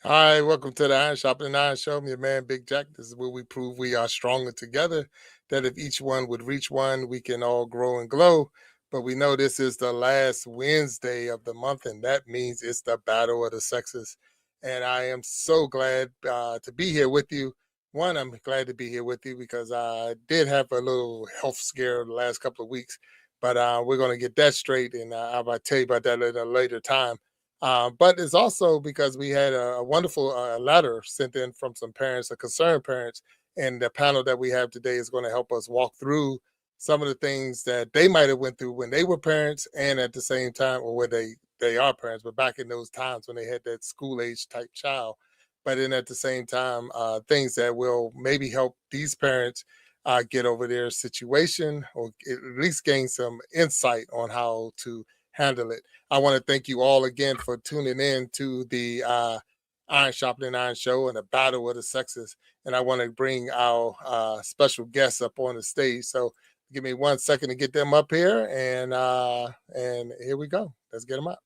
All right, welcome to the Iron Sharpening Iron Show. I'm your man, Big Jack. This is where we prove we are stronger together, that if each one would reach one, we can all grow and glow. But we know this is the last Wednesday of the month, and that means it's the battle of the sexes. And I am so glad to be here with you. One, I'm glad to be here with you because I did have a little health scare the last couple of weeks, but we're going to get that straight, and I'll tell you about that at a later time. But it's also because we had a wonderful letter sent in from some parents, concerned parents, and the panel that we have today is going to help us walk through some of the things that they might have went through when they were parents, and at the same time, or where they are parents, but back in those times when they had that school age type child. But then at the same time, things that will maybe help these parents get over their situation, or at least gain some insight on how to handle it. I want to thank you all again for tuning in to the Iron Sharpening Iron Show and the Battle of the Sexes. And I want to bring our special guests up on the stage. So give me 1 second to get them up here, and here we go. Let's get them up.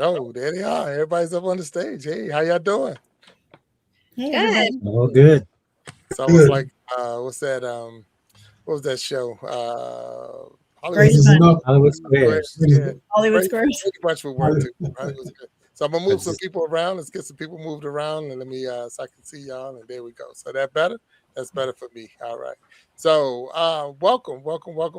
Oh, there they are. Everybody's up on the stage. Hey, how y'all doing? Hey, everybody. All good. It's almost like what's that? What was that show? Hollywood Squares. Yeah, Hollywood Squares. pretty much would work too. So I'm gonna move some people around. Let's get some people moved around, and let me so I can see y'all. And there we go. So that better? That's better for me. All right. So welcome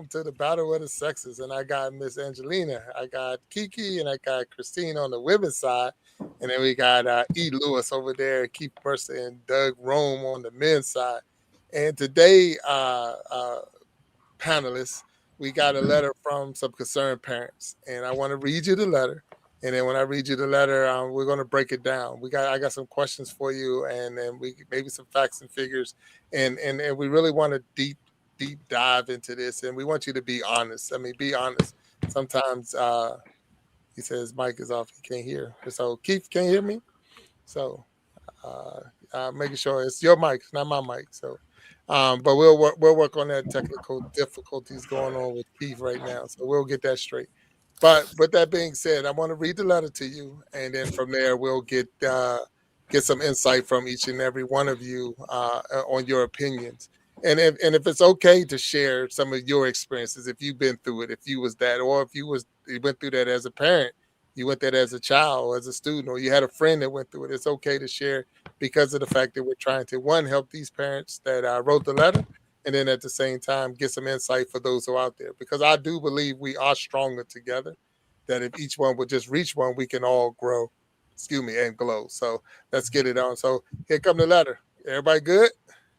to the Battle of the Sexes. And I got Miss Angelina, I got Kiki, and I got Christine on the women's side, and then we got E. Lewis over there, Keith Mercer, and Doug Rome on the men's side. And today, panelists, we got a letter from some concerned parents, and I want to read you the letter. And then when I read you the letter, we're going to break it down. I got some questions for you, and then we maybe some facts and figures, and we really want to deep dive into this, and we want you to be honest. I mean, be honest. Sometimes he says mic is off, he can't hear. So Keith, can you hear me? So making sure it's your mic, not my mic. So. But we'll work on that technical difficulties going on with Keith right now, so we'll get that straight. But with that being said, I want to read the letter to you, and then from there we'll get some insight from each and every one of you on your opinions, and if it's okay to share some of your experiences, if you've been through it, if you was that, or if you went through that as a parent, you went through that as a child, or as a student, or you had a friend that went through it. It's okay to share because of the fact that we're trying to, one, help these parents that wrote the letter, and then at the same time get some insight for those who are out there, because I do believe we are stronger together, that if each one would just reach one, we can all grow, and glow. So let's get it on. So here come the letter. Everybody good?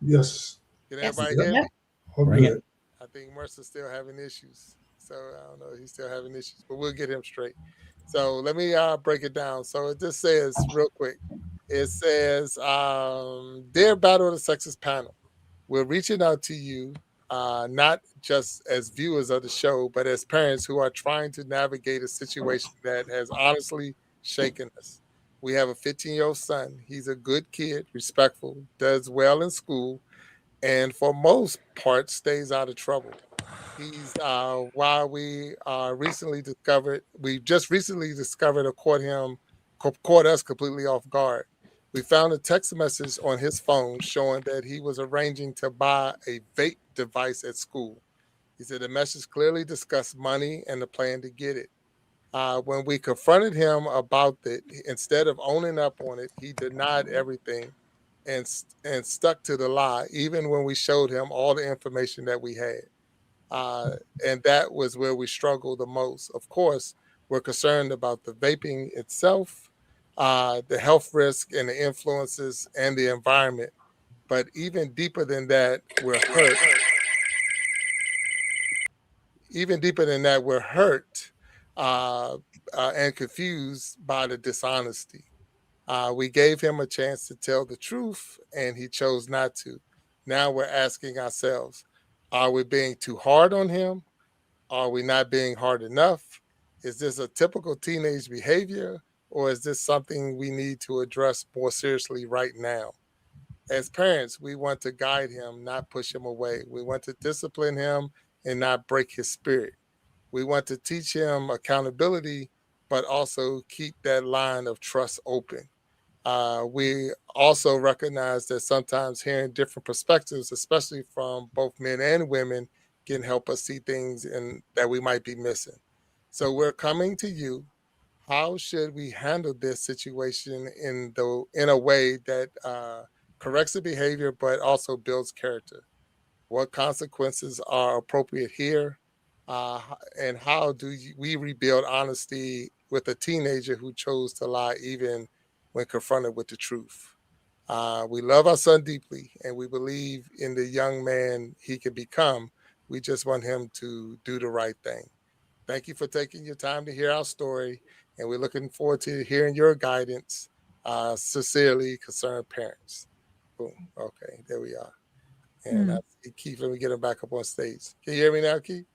Yes. Can everybody hear me? All good. I think Mercer's still having issues. So I don't know, he's still having issues, but we'll get him straight. So let me break it down. So it just says real quick. It says, Dear Battle of the Sexes panel, we're reaching out to you, not just as viewers of the show, but as parents who are trying to navigate a situation that has honestly shaken us. We have a 15-year-old son. He's a good kid, respectful, does well in school, and for most part stays out of trouble. He's while we just recently discovered or caught us completely off guard. We found a text message on his phone showing that he was arranging to buy a vape device at school. He said the message clearly discussed money and the plan to get it. When we confronted him about it, instead of owning up on it, he denied everything and stuck to the lie, even when we showed him all the information that we had. And that was where we struggled the most. Of course, we're concerned about the vaping itself, the health risk and the influences and the environment. But even deeper than that, we're hurt. Even deeper than that, we're hurt and confused by the dishonesty. We gave him a chance to tell the truth, and he chose not to. Now we're asking ourselves, are we being too hard on him? Are we not being hard enough? Is this a typical teenage behavior, or is this something we need to address more seriously right now? As parents, we want to guide him, not push him away. We want to discipline him and not break his spirit. We want to teach him accountability, but also keep that line of trust open. We also recognize that sometimes hearing different perspectives, especially from both men and women, can help us see things that we might be missing. So we're coming to you. How should we handle this situation in a way that corrects the behavior but also builds character? What consequences are appropriate here? And how we rebuild honesty with a teenager who chose to lie even when confronted with the truth? We love our son deeply and we believe in the young man he can become. We just want him to do the right thing. Thank you for taking your time to hear our story, and we're looking forward to hearing your guidance. Sincerely, concerned parents. Boom. Okay, there we are. And I Mm. see Keith. Let me get him back up on stage. Can you hear me now, Keith?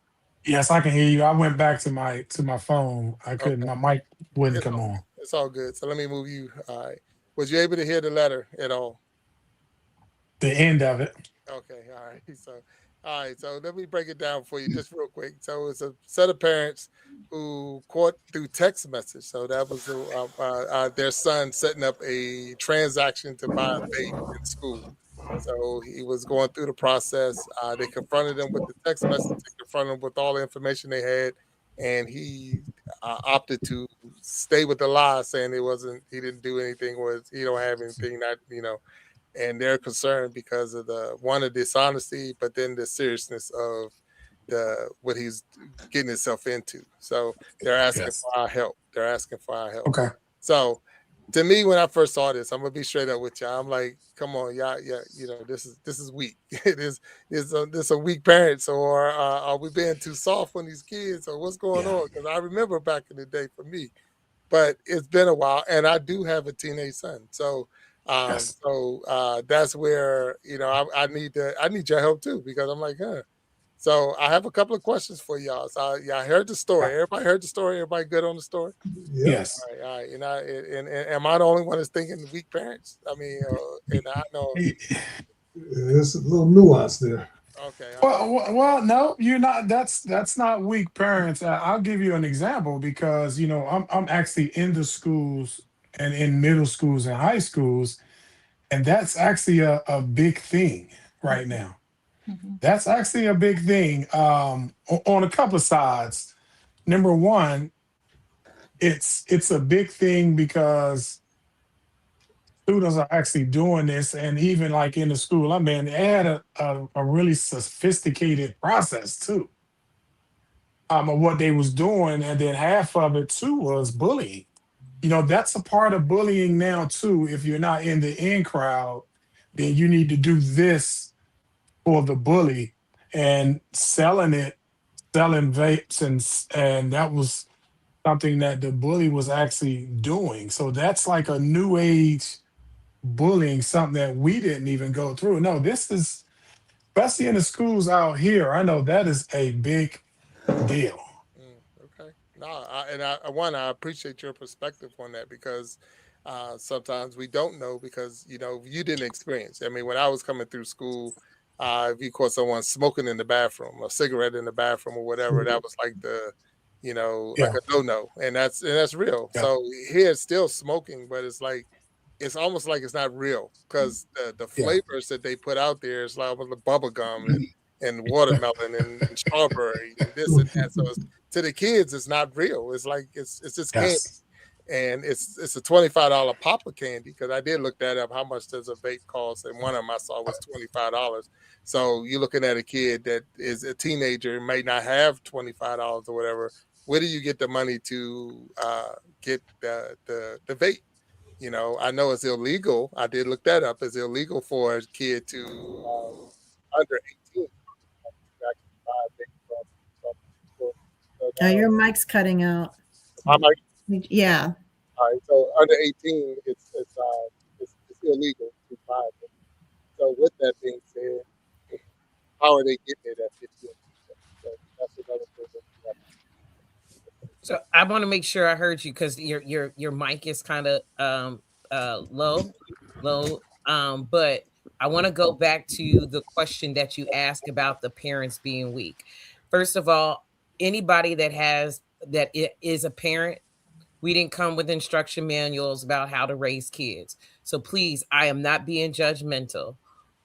Yes, I can hear you. I went back to my phone. I couldn't. Okay, My mic wouldn't it's come all on. it's all good. So let me move you. All right. Was you able to hear the letter at all? The end of it. Okay, all right. So, all right. So let me break it down for you just real quick. So it's a set of parents who caught through text message. So that was their son setting up a transaction to buy a vape in school. So he was going through the process. They confronted him with the text message. They confronted him with all the information they had, and he opted to stay with the lie, saying it wasn't. He didn't do anything. Was he don't have anything. Not and they're concerned because of the dishonesty, but then the seriousness of the what he's getting himself into. So they're asking Yes. for our help. They're asking for our help. Okay. So to me, when I first saw this, I'm gonna be straight up with y'all. I'm like, come on, y'all, yeah, this is weak. This a weak parents, or are we being too soft on these kids, or what's going Yeah. on? Because I remember back in the day for me, but it's been a while, and I do have a teenage son. So, Yes. that's where I need your help too because I'm like, huh. So I have a couple of questions for y'all. So I heard the story. Okay. Everybody heard the story. Everybody good on the story? Yep. Yes. All right. And am I the only one that's thinking weak parents? I mean, and I know. There's a little nuance there. Okay. All right. Well, no, you're not. That's not weak parents. I'll give you an example because I'm actually in the schools and in middle schools and high schools, and that's actually a big thing right now. Mhm. That's actually a big thing on a couple of sides. Number one, it's a big thing because students are actually doing this, and even like in the school I'm in, they had a really sophisticated process too of what they was doing, and then half of it too was bullying. That's a part of bullying now too. If you're not in the in crowd, then you need to do this for the bully, and selling vapes, and that was something that the bully was actually doing. So that's like a new age bullying, something that we didn't even go through. No, this is, especially in the schools out here, I know that is a big deal. Okay. No, I appreciate your perspective on that because sometimes we don't know because you didn't experience. I mean, when I was coming through school, if you caught someone smoking in the bathroom, a cigarette in the bathroom or whatever, that was like like Yeah, a no, and that's real. yeah, So here it's still smoking, but it's almost like it's not real because the yeah, flavors that they put out there is like with the bubble gum and watermelon and strawberry and this and that. So to the kids, it's not real. It's like it's just candy, yes, and it's a $25 pop of candy because I did look that up. How much does a vape cost? And one of them I saw was $25. So you're looking at a kid that is a teenager, may not have $25 or whatever. Where do you get the money to get the vape? I know it's illegal. I did look that up. It's illegal for a kid to under 18 to actually buy vape from people. So Your now, mic's cutting out. I'm like, Yeah. all right, so under 18, it's illegal to buy them. So with that being said, how are they getting it at 15? So that's another thing that we have So I want to make sure I heard you because your mic is kind of low. But I want to go back to the question that you asked about the parents being weak. First of all, anybody that is a parent, we didn't come with instruction manuals about how to raise kids. So please, I am not being judgmental,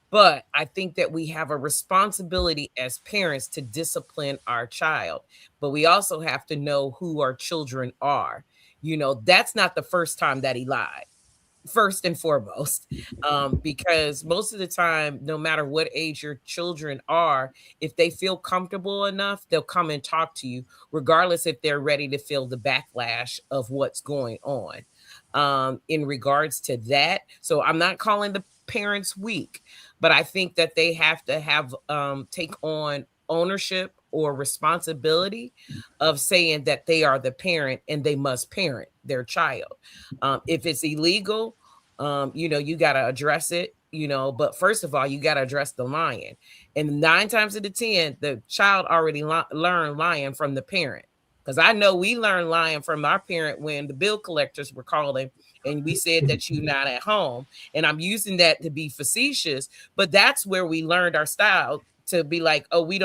but I think that we have a responsibility as parents to discipline our child. But we also have to know who our children are. That's not the first time that he lied, first and foremost, because most of the time, no matter what age your children are, if they feel comfortable enough, they'll come and talk to you, regardless if they're ready to feel the backlash of what's going on. In regards to that, so I'm not calling the parents weak, but I think that they have to have take on ownership or responsibility of saying that they are the parent and they must parent their child. If it's illegal, you got to address it, but first of all, you got to address the lying. And 9 times out of 10, the child already learned lying from the parent. Because I know we learned lying from our parent when the bill collectors were calling and we said that you're not at home. And I'm using that to be facetious, but that's where we learned our style to be like, oh, we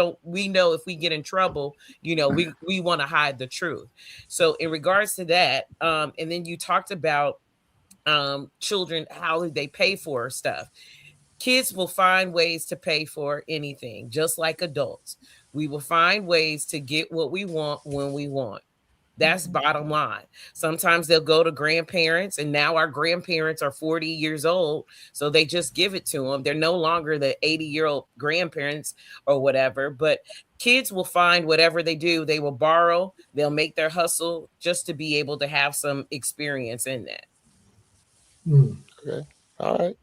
know if we get in trouble, we want to hide the truth. So in regards to that, and then you talked about children, how they pay for stuff. Kids will find ways to pay for anything, just like adults. We will find ways to get what we want when we want. That's bottom line. Sometimes they'll go to grandparents, and now our grandparents are 40 years old, so they just give it to them. They're no longer the 80-year-old grandparents or whatever, but kids will find whatever they do. They will borrow, they'll make their hustle just to be able to have some experience in that. Okay. All right.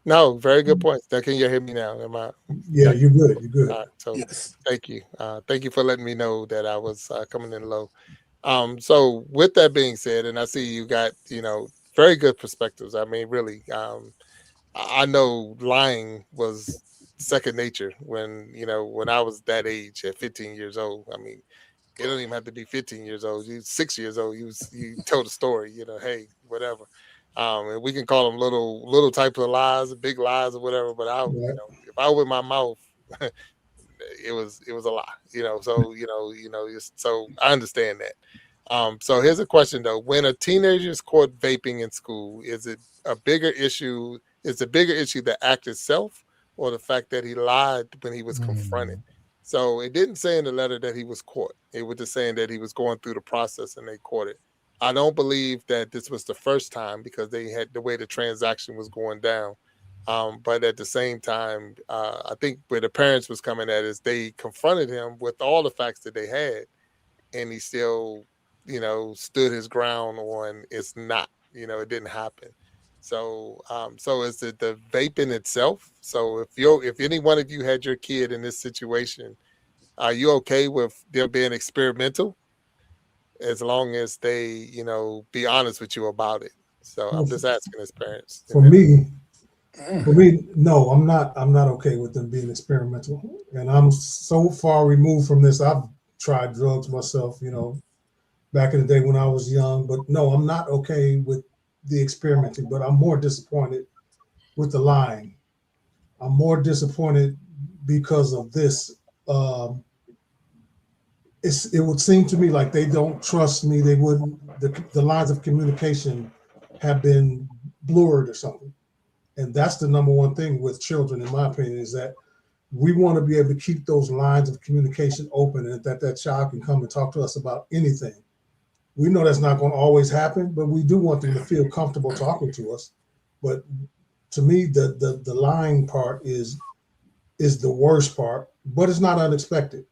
No, very good points. Now, can you hear me now? Am I? Yeah, you're good. You're good. All right. So Yes. thank you. Thank you for letting me know that I was coming in low. So with that being said, and I see you got, very good perspectives. I mean, really, I know lying was second nature when I was that age at 15 years old. I mean, it don't even have to be 15 years old. You 6 years old, you tell the story, hey, whatever. And we can call them little types of lies, big lies or whatever. But Right. if I open my mouth, it was a lie, so I understand that. So here's a question though: when a teenager is caught vaping in school, is it a bigger issue? Is the bigger issue the act itself, or the fact that he lied when he was confronted? So it didn't say in the letter that he was caught. It was just saying that he was going through the process and they caught it. I don't believe that this was the first time because they had the way the transaction was going down. But at the same time, I think where the parents was coming at is they confronted him with all the facts that they had, and he still, stood his ground on it's not, it didn't happen. So, so is it the vaping itself? So if any one of you had your kid in this situation, are you okay with them being experimental as long as they, be honest with you about it? So I'm just asking as parents. For me, no, I'm not okay with them being experimental. And I'm so far removed from this. I've tried drugs myself, back in the day when I was young. But no, I'm not okay with the experimenting. But I'm more disappointed with the lying. I'm more disappointed because of this. It would seem to me like they don't trust me. They wouldn't. The lines of communication have been blurred or something. And that's the number one thing with children, in my opinion, is that we want to be able to keep those lines of communication open and that child can come and talk to us about anything. We know that's not going to always happen, but we do want them to feel comfortable talking to us. But to me, the lying part is the worst part, but it's not unexpected.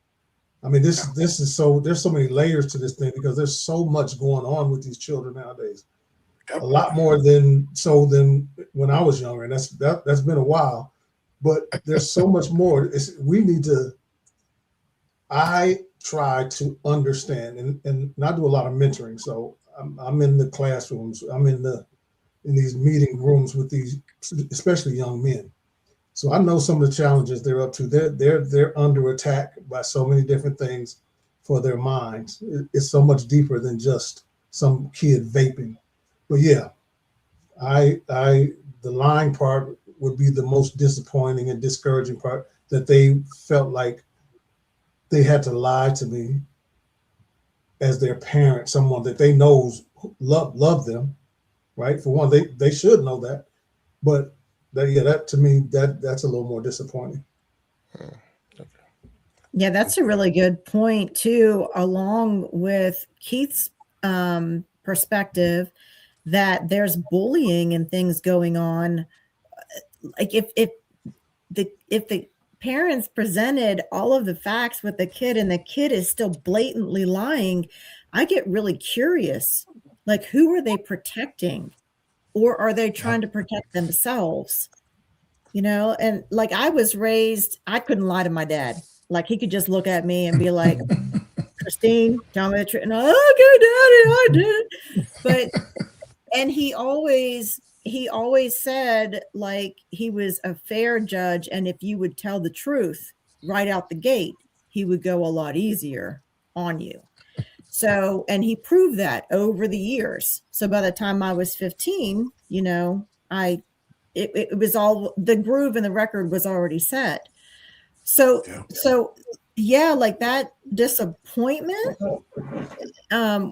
I mean, this is there's so many layers to this thing because there's so much going on with these children nowadays. A lot more than when I was younger, and that's been a while. But there's so much more. I try to understand, and I do a lot of mentoring. So I'm in the classrooms. I'm in these meeting rooms with these, especially young men. So I know some of the challenges they're up to. They're under attack by so many different things for their minds. It's so much deeper than just some kid vaping. But yeah, the lying part would be the most disappointing and discouraging part, that they felt like they had to lie to me as their parent, someone that they knows love them, right? For one, they should know that, but that to me, that's a little more disappointing. Yeah, that's a really good point too, along with Keith's perspective that there's bullying and things going on. Like if the parents presented all of the facts with the kid and the kid is still blatantly lying, I get really curious. Like, who are they protecting? Or are they trying to protect themselves? And like, I was raised, I couldn't lie to my dad. Like, he could just look at me and be like, Christine, tell me the truth. And okay, daddy, I did. But and he always said, like, he was a fair judge, and if you would tell the truth right out the gate, he would go a lot easier on you. So, and he proved that over the years. So by the time I was 15, it was all, the groove and the record was already set. So yeah, like that disappointment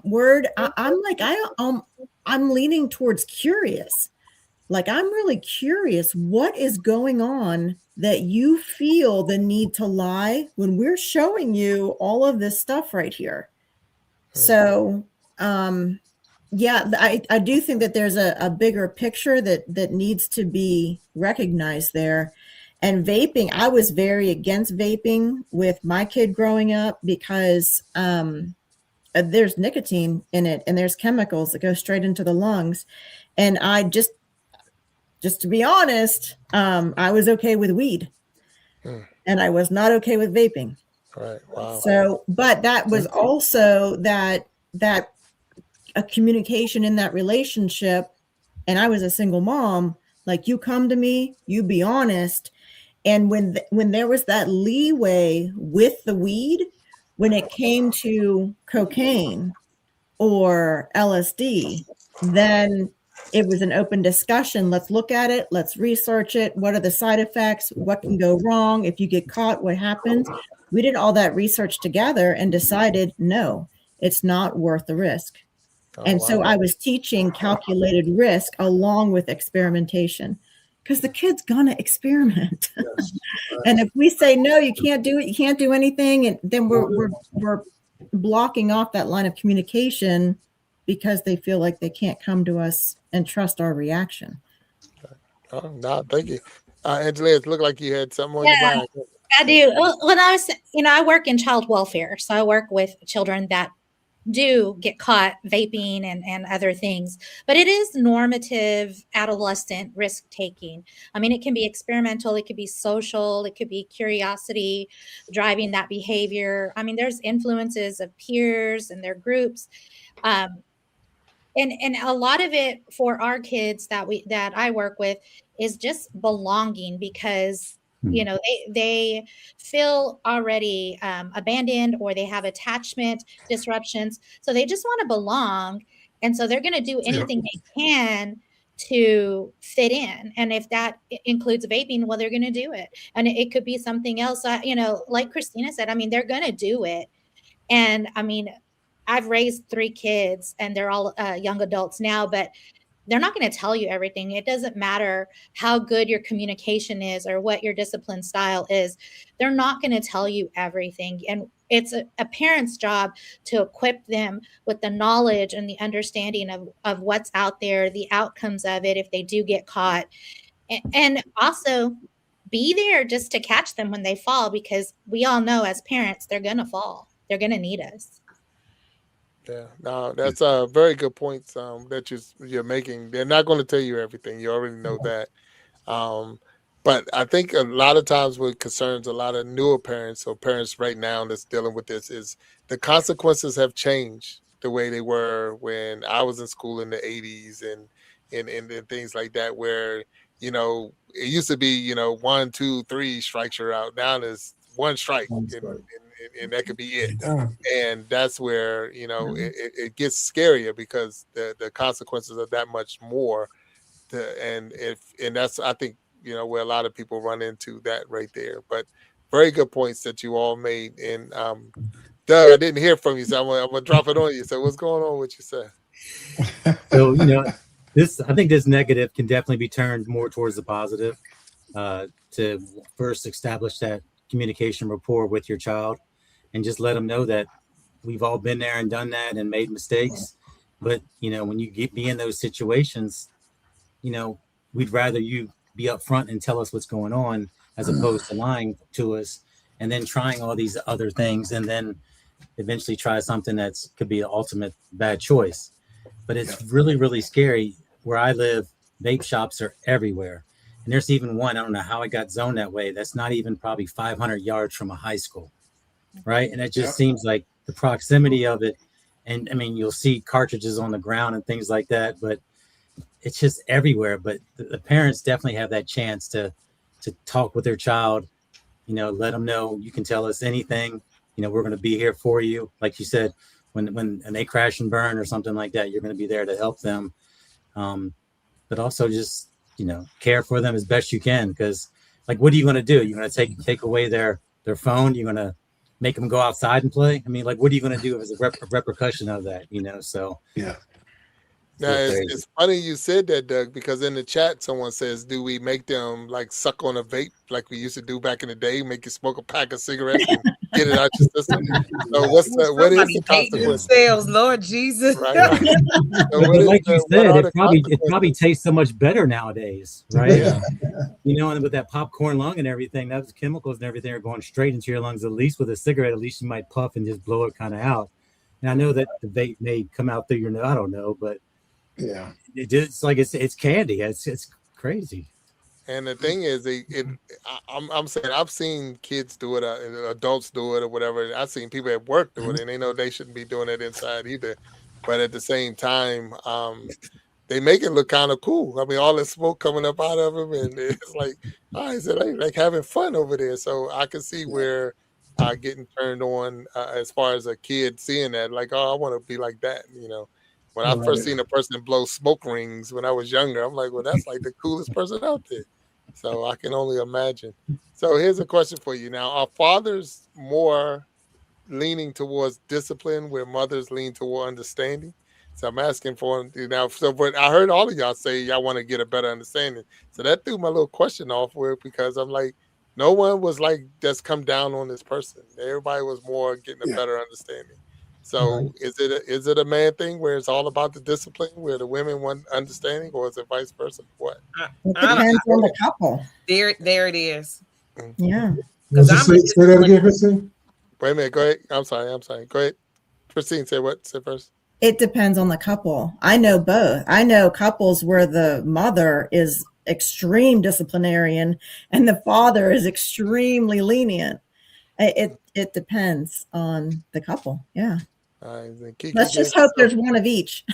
word, I'm leaning towards curious. Like, I'm really curious what is going on that you feel the need to lie when we're showing you all of this stuff right here. So yeah, I do think that there's a bigger picture that needs to be recognized there. And vaping, I was very against vaping with my kid growing up because there's nicotine in it and there's chemicals that go straight into the lungs. And I just to be honest, I was okay with weed and I was not okay with vaping. Right. Wow. So, but that was also that a communication in that relationship. And I was a single mom. Like, you come to me, you be honest. And when there was that leeway with the weed, when it came to cocaine or LSD, then it was an open discussion. Let's look at it. Let's research it. What are the side effects? What can go wrong? If you get caught, what happens? We did all that research together and decided, no, it's not worth the risk. So I was teaching calculated risk along with experimentation, because the kid's gonna experiment. Yes. And if we say, no, you can't do it, you can't do anything, and then we're blocking off that line of communication because they feel like they can't come to us and trust our reaction. Oh, no, thank you. Angela, it looked like you had something on your mind. I do. When I was, I work in child welfare. So I work with children that do get caught vaping and other things, but it is normative adolescent risk taking. I mean, it can be experimental, it could be social, it could be curiosity driving that behavior. I mean, there's influences of peers and their groups. And a lot of it for our kids that I work with is just belonging, because they feel already abandoned, or they have attachment disruptions. So they just want to belong. And so they're going to do anything they can to fit in. And if that includes vaping, well, they're going to do it. And it could be something else. Like Christina said, I mean, they're going to do it. And I mean, I've raised 3 kids and they're all young adults now, but they're not going to tell you everything. It doesn't matter how good your communication is or what your discipline style is. They're not going to tell you everything. And it's a parent's job to equip them with the knowledge and the understanding of what's out there, the outcomes of it if they do get caught. And also be there just to catch them when they fall, because we all know as parents, they're going to fall. They're going to need us. Yeah, no, that's a very good point that you're making. They're not going to tell you everything. You already know that. But I think a lot of times what concerns a lot of newer parents or parents right now that's dealing with this is the consequences have changed the way they were when I was in school in the 80s and things like that, where, it used to be, 1, 2, 3 strikes you're out. Now there's 1 strike. And that could be it. And that's where, it gets scarier because the consequences are that much more. And that's, I think, you know, where a lot of people run into that right there. But very good points that you all made. And Doug, I didn't hear from you, so I'm gonna drop it on you. So what's going on with you, sir? So, I think this negative can definitely be turned more towards the positive, to first establish that communication rapport with your child and just let them know that we've all been there and done that and made mistakes. But, when you be in those situations, we'd rather you be upfront and tell us what's going on as opposed to lying to us and then trying all these other things and then eventually try something could be an ultimate bad choice. But it's really, really scary. Where I live, vape shops are everywhere. And there's even one, I don't know how it got zoned that way, that's not even probably 500 yards from a high school, right? And it just seems like the proximity of it. And I mean, you'll see cartridges on the ground and things like that, but it's just everywhere. But the parents definitely have that chance to talk with their child, let them know you can tell us anything. We're going to be here for you. Like you said, when they crash and burn or something like that, you're going to be there to help them. But also just, care for them as best you can. Because like, what are you going to do? You're going to take away their phone. You're going to make them go outside and play. I mean, like, what are you going to do as a repercussion of that? So yeah. Now, it's funny you said that, Doug, because in the chat, someone says, do we make them like suck on a vape like we used to do back in the day, make you smoke a pack of cigarettes and get it out your system? So what is the consequence? Themselves, Lord Jesus. Right. So like you said, it probably tastes so much better nowadays, right? Yeah. And with that popcorn lung and everything, those chemicals and everything are going straight into your lungs. At least with a cigarette, at least you might puff and just blow it kind of out. And I know that the vape may come out through your nose. I don't know, but yeah, it's like it's candy. It's crazy. And the thing is, I'm saying I've seen kids do it, adults do it, or whatever. I've seen people at work do it, and they know they shouldn't be doing it inside either. But at the same time, they make it look kind of cool. I mean, all the smoke coming up out of them, and it's like, is it like having fun over there? So I can see where getting turned on as far as a kid seeing that, like, oh, I want to be like that, When I first seen a person blow smoke rings when I was younger, I'm like, well, that's like the coolest person out there. So I can only imagine. So here's a question for you now. Are fathers more leaning towards discipline where mothers lean toward understanding? So I'm asking for now. So but I heard all of y'all say y'all want to get a better understanding. So that threw my little question off with, because I'm like, no one was like, just come down on this person. Everybody was more getting a better understanding. So is it a man thing where it's all about the discipline, where the women want understanding, or is it vice versa? What? It depends on the couple. There it is. Yeah. Say that again, Christine. Wait a minute. Go ahead. I'm sorry. Go ahead. Christine, say what? Say first. It depends on the couple. I know both. I know couples where the mother is extreme disciplinarian and the father is extremely lenient. It depends on the couple. Yeah. Let's just hope there's one of each.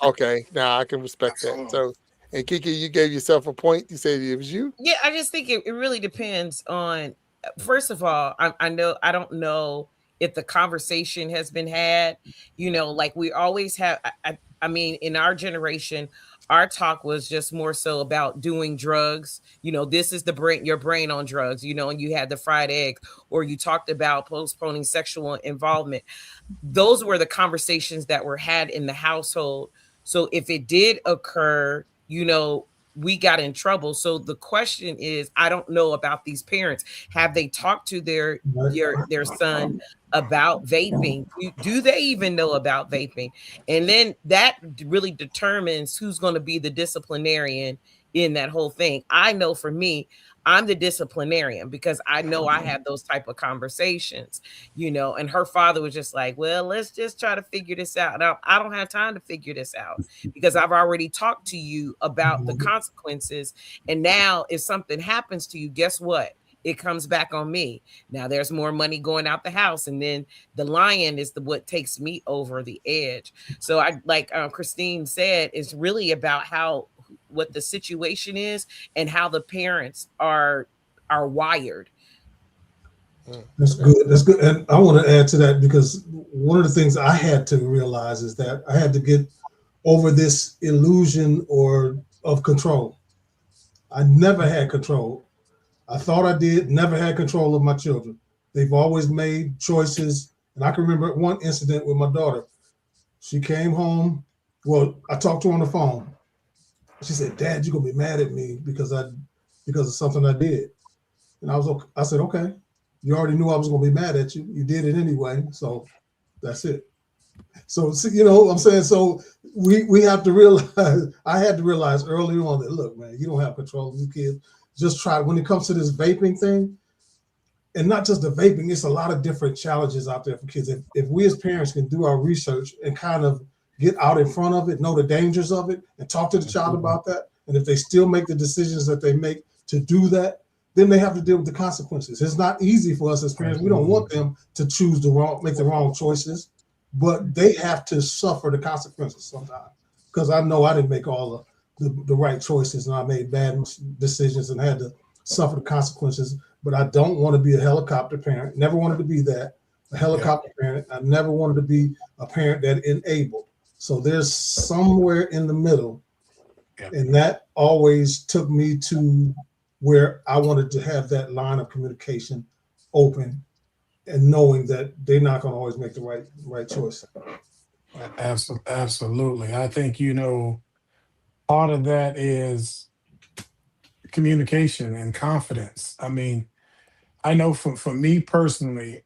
Okay. Now I can respect that. So, and Kiki, you gave yourself a point. You said it was you. Yeah, I just think it really depends on. First of all, I don't know if the conversation has been had. Like we always have. I mean, in our generation, our talk was just more so about doing drugs. This is your brain on drugs, and you had the fried eggs, or you talked about postponing sexual involvement. Those were the conversations that were had in the household. So if it did occur, we got in trouble. So the question is, I don't know about these parents. Have they talked to their son about vaping? Do they even know about vaping? And then that really determines who's going to be the disciplinarian in that whole thing. I know for me, I'm the disciplinarian because I know I have those type of conversations, and her father was just like, well, let's just try to figure this out. Now, I don't have time to figure this out because I've already talked to you about the consequences. And now if something happens to you, guess what? It comes back on me. Now there's more money going out the house. And then the lion is what takes me over the edge. So I, like Christine said, it's really about what the situation is and how the parents are wired. That's good. And I want to add to that, because one of the things I had to realize is that I had to get over this illusion of control. I never had control. I thought I did, never had control of my children. They've always made choices. And I can remember one incident with my daughter. She came home. Well, I talked to her on the phone. She said, "Dad, you're gonna be mad at me because of something I did." And I said, "Okay. You already knew I was gonna be mad at you. You did it anyway, so that's it." So you know what I'm saying? So we have to realize, I had to realize early on that, look, man, you don't have control of these kids. Just try, when it comes to this vaping thing, and not just the vaping, it's a lot of different challenges out there for kids. If we as parents can do our research and kind of get out in front of it, know the dangers of it, and talk to the child about that, and if they still make the decisions that they make to do that, then they have to deal with the consequences. It's not easy for us as parents. We don't want them to make the wrong choices, but they have to suffer the consequences sometimes. Because I know I didn't make all the right choices, and I made bad decisions and had to suffer the consequences. But I don't want to be a helicopter parent. Never wanted to be that, a helicopter parent. I never wanted to be a parent that enabled. So there's somewhere in the middle. And that always took me to where I wanted to have that line of communication open and knowing that they're not going to always make the right choice. Absolutely. I think, part of that is communication and confidence. I mean, I know for me personally,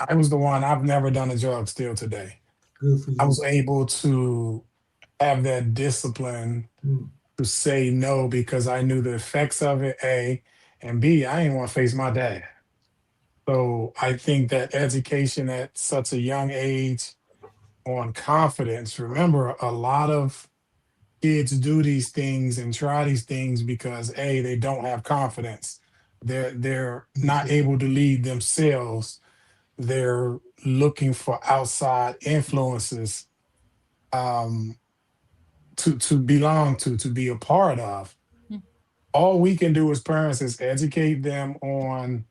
I was the one, I've never done a drug still today. Good for you. I was able to have that discipline to say no because I knew the effects of it, A, and B, I didn't want to face my dad. So I think that education at such a young age on confidence, remember, a lot of kids do these things and try these things because A, they don't have confidence. They're not able to lead themselves. They're looking for outside influences um, to belong to be a part of. All we can do as parents is educate them on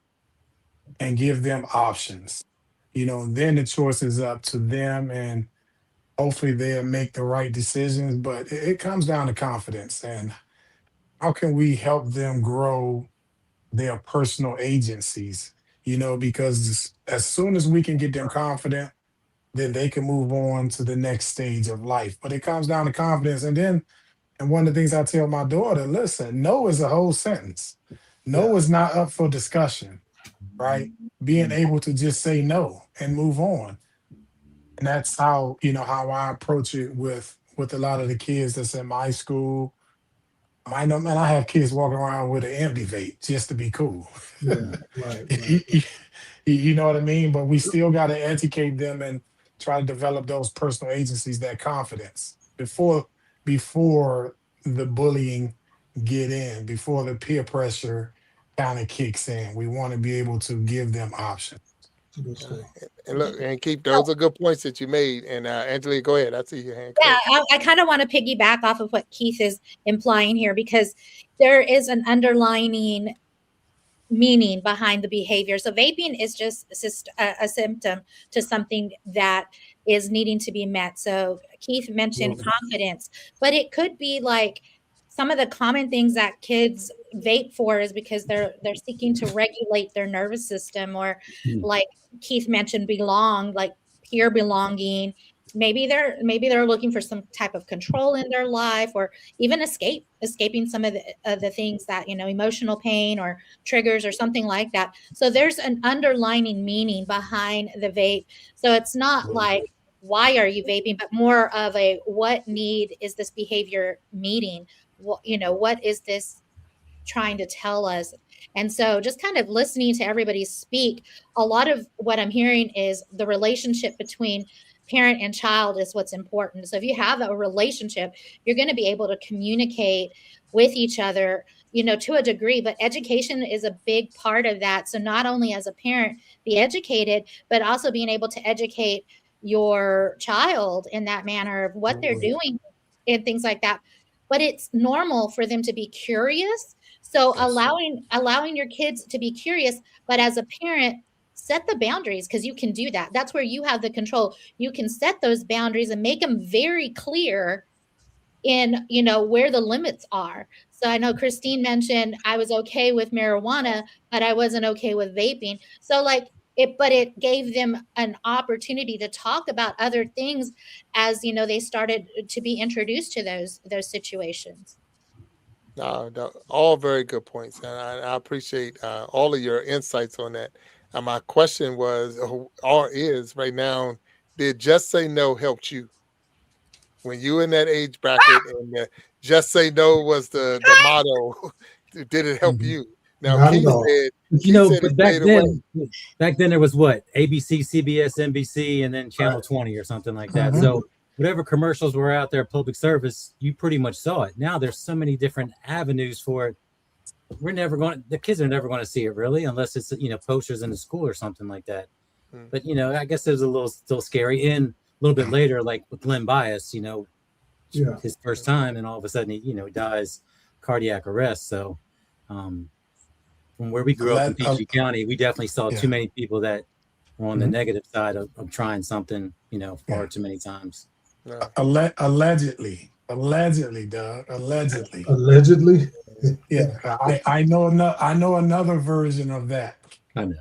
and give them options. Then the choice is up to them, and hopefully they'll make the right decisions. But it comes down to confidence and how can we help them grow their personal agencies, because as soon as we can get them confident, then they can move on to the next stage of life. But it comes down to confidence. And one of the things I tell my daughter, listen, no is a whole sentence. No is not up for discussion, right? Being able to just say no and move on. And that's how I approach it with a lot of the kids that's in my school. I know, man, I have kids walking around with an empty vape just to be cool. Yeah, right. You know what I mean? But we still got to educate them and try to develop those personal agencies, that confidence before the bullying get in, before the peer pressure kind of kicks in. We want to be able to give them options. And look, and keep those are good points that you made. And Angela, go ahead. I see your hand. Yeah, I kind of want to piggyback off of what Keith is implying here, because there is an underlining meaning behind the behavior. So vaping is just a symptom to something that is needing to be met. So Keith mentioned confidence, but it could be like some of the common things that kids vape for is because they're seeking to regulate their nervous system, or like Keith mentioned, like peer belonging. Maybe they're looking for some type of control in their life, or even escaping some of the things that, emotional pain or triggers or something like that. So there's an underlining meaning behind the vape. So it's not like, why are you vaping, but more of a, what need is this behavior meeting? What is this trying to tell us? And so just kind of listening to everybody speak, a lot of what I'm hearing is the relationship between parent and child is what's important. So if you have a relationship, you're going to be able to communicate with each other, to a degree, but education is a big part of that. So not only as a parent, be educated, but also being able to educate your child in that manner of what they're doing and things like that. But it's normal for them to be curious. So allowing your kids to be curious, but as a parent, set the boundaries, because you can do that. That's where you have the control. You can set those boundaries and make them very clear in, where the limits are. So I know Christine mentioned I was okay with marijuana, but I wasn't okay with vaping. So like it gave them an opportunity to talk about other things as they started to be introduced to those situations. No, all very good points, and I appreciate all of your insights on that. And my question was, or is right now, did Just Say No helped you when you in that age bracket, and Just Say No was the motto? Did it help Mhm. you? Now Not at all. Keith said he But stayed away. back then there was what, ABC, CBS, NBC, and then Right. Channel 20 or something like that. Mhm. So whatever commercials were out there, public service, you pretty much saw it. Now there's so many different avenues for it. The kids are never going to see it really, unless it's posters in the school or something like that. Mm. But I guess it was a little still scary. And a little bit later, like with Len Bias, Yeah. his first time, and all of a sudden he dies cardiac arrest. So from where we grew up in PG County, we definitely saw too many people that were on the negative side of trying something, far too many times. No. Allegedly, Doug. Allegedly. Yeah, I know another version of that. I know.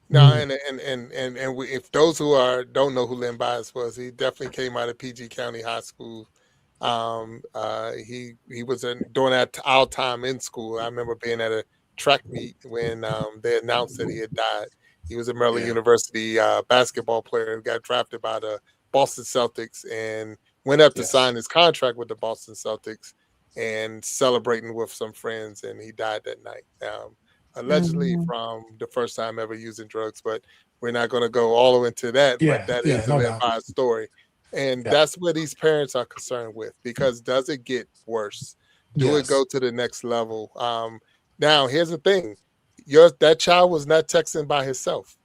No, and if those who don't know who Len Bias was, he definitely came out of PG County High School. He was during our time in school. I remember being at a track meet when they announced that he had died. He was a Maryland University basketball player who got drafted by the Boston Celtics and went up to sign his contract with the Boston Celtics and celebrating with some friends, and he died that night. Allegedly from the first time ever using drugs, but we're not going to go all the way into that. But that is a Len Bias story. And that's what these parents are concerned with, because does it get worse? Do it go to the next level? Now, here's the thing. That child was not texting by himself.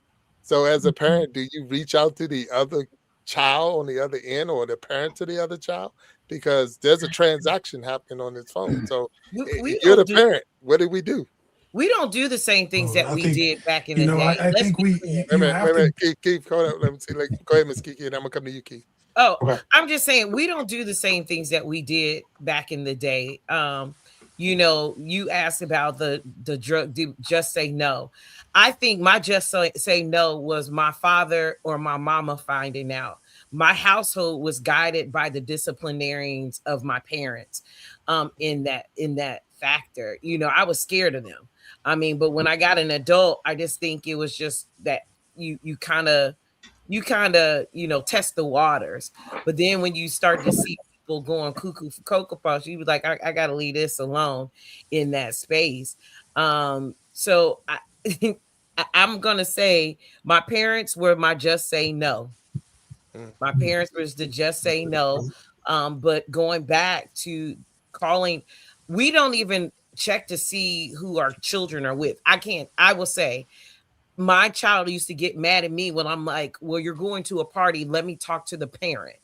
So as a parent, do you reach out to the other child on the other end, or the parent to the other child? Because there's a transaction happening on his phone. So you're the parent. What do we do? We don't do the same things that we did back in the day. I think Wait a minute. Keith, hold up. Let me see. Go ahead, Miss Kiki, and I'm gonna come to you, Keith. Oh, okay. I'm just saying we don't do the same things that we did back in the day. You asked about the drug. Just say no. I think my just say no was my father or my mama finding out. My household was guided by the disciplinarians of my parents. In that factor, I was scared of them. I mean, but when I got an adult, I just think it was just that you kind of test the waters. But then when you start to see people going cuckoo for Cocoa Puffs, you be like, I got to leave this alone in that space. So I'm going to say my parents were my just say no. My parents was to just say no. But going back to calling, we don't even check to see who our children are with. I will say, my child used to get mad at me when I'm like, well, you're going to a party, let me talk to the parent.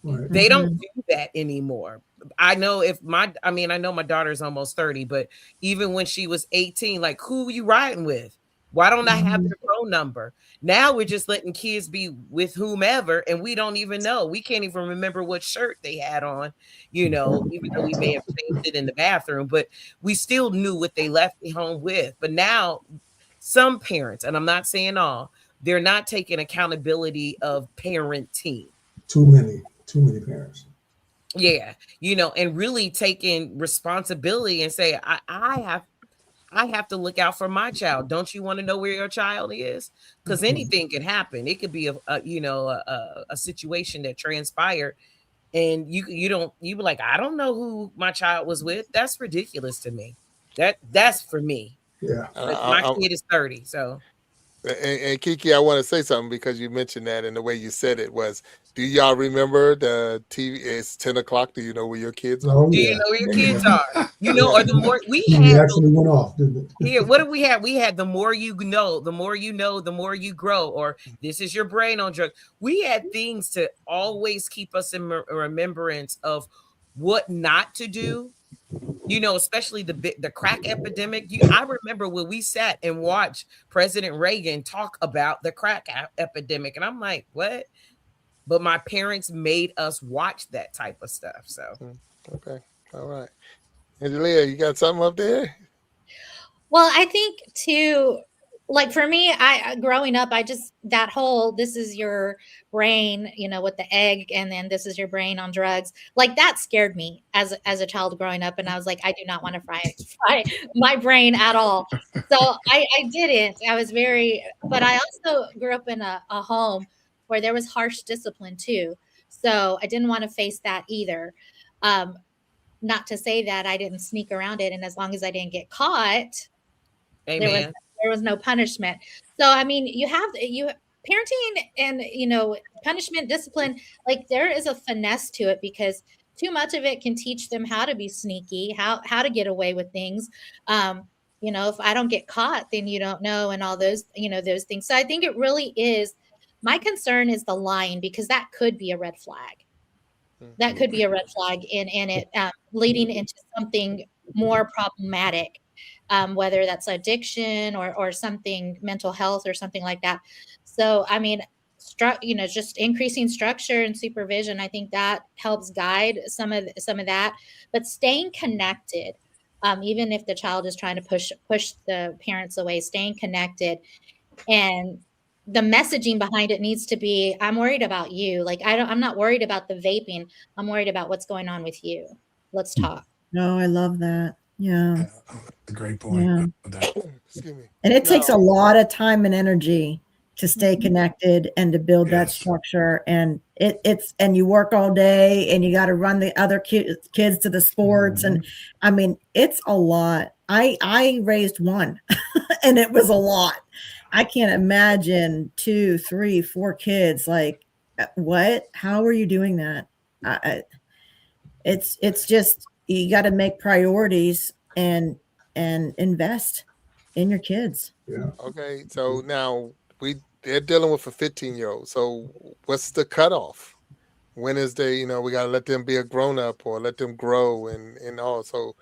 Right. They don't do that anymore. I know I know my daughter's almost 30, but even when she was 18, like, who are you riding with? Why don't I have their phone number? Now we're just letting kids be with whomever, and we don't even know. We can't even remember what shirt they had on, even though we may have changed it in the bathroom, but we still knew what they left me home with. But now some parents, and I'm not saying all, they're not taking accountability of parenting. Too many parents. Yeah, and really taking responsibility and say, I have to look out for my child. Don't you want to know where your child is? Because anything can happen. It could be a situation that transpired, and you be like, I don't know who my child was with. That's ridiculous to me. That's for me. Yeah, my kid is 30, so. And Kiki, I want to say something because you mentioned that, and the way you said it was, do y'all remember the TV? It's 10 o'clock. Do you know where your kids are? Do you know where your kids are? Or the more we actually went off, didn't it? Here, what did we have? We had the more you know, the more you grow, or this is your brain on drugs. We had things to always keep us in remembrance of what not to do. Especially the crack epidemic. I remember when we sat and watched President Reagan talk about the crack epidemic, and I'm like, what? But my parents made us watch that type of stuff. So, okay, all right. Angelia, you got something up there? Well, I think too, like for me, I growing up, I just that whole this is your brain, with the egg, and then this is your brain on drugs. Like that scared me as a child growing up, and I was like, I do not want to fry my brain at all. So I didn't. I was very, but I also grew up in a home where there was harsh discipline too. So I didn't want to face that either. Um, Not to say that I didn't sneak around it, and as long as I didn't get caught, Amen. there was no punishment. So I mean, you parenting and punishment, discipline, like there is a finesse to it because too much of it can teach them how to be sneaky, how to get away with things. If I don't get caught, then you don't know, and all those things. So I think it really is. My concern is the lying because that could be a red flag. That could be a red flag in it leading into something more problematic, whether that's addiction or something mental health or something like that. So I mean, just increasing structure and supervision, I think that helps guide some of that. But staying connected, even if the child is trying to push the parents away, staying connected, and the messaging behind it needs to be, I'm worried about you. Like I'm not worried about the vaping. I'm worried about what's going on with you. Let's talk. No, I love that. Yeah. That's a great point. Yeah. Excuse me. And it takes a lot of time and energy to stay connected and to build that structure. And and you work all day and you got to run the other kids to the sports. And I mean, it's a lot. I raised one and it was a lot. I can't imagine 2, 3, 4 kids. Like, what? How are you doing that? It's just, you got to make priorities and invest in your kids. Yeah. Okay, so now they're dealing with a 15-year-old. So what's the cutoff? When is they, we got to let them be a grown up or let them grow and all. So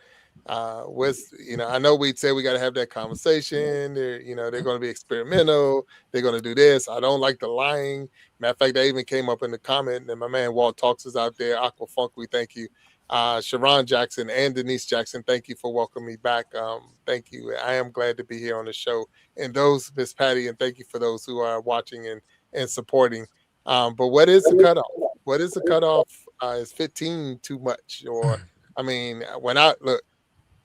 I know we'd say we got to have that conversation. They're going to be experimental. They're going to do this. I don't like the lying. Matter of fact, they even came up in the comment, and my man Walt Talks is out there. Aqua Funk, we thank you. Sharon Jackson and Denise Jackson, thank you for welcoming me back. Thank you. I am glad to be here on the show. And those, Miss Patty, and thank you for those who are watching and supporting. But what is the cutoff? What is the cutoff? Is 15 too much? Or, I mean, when I look,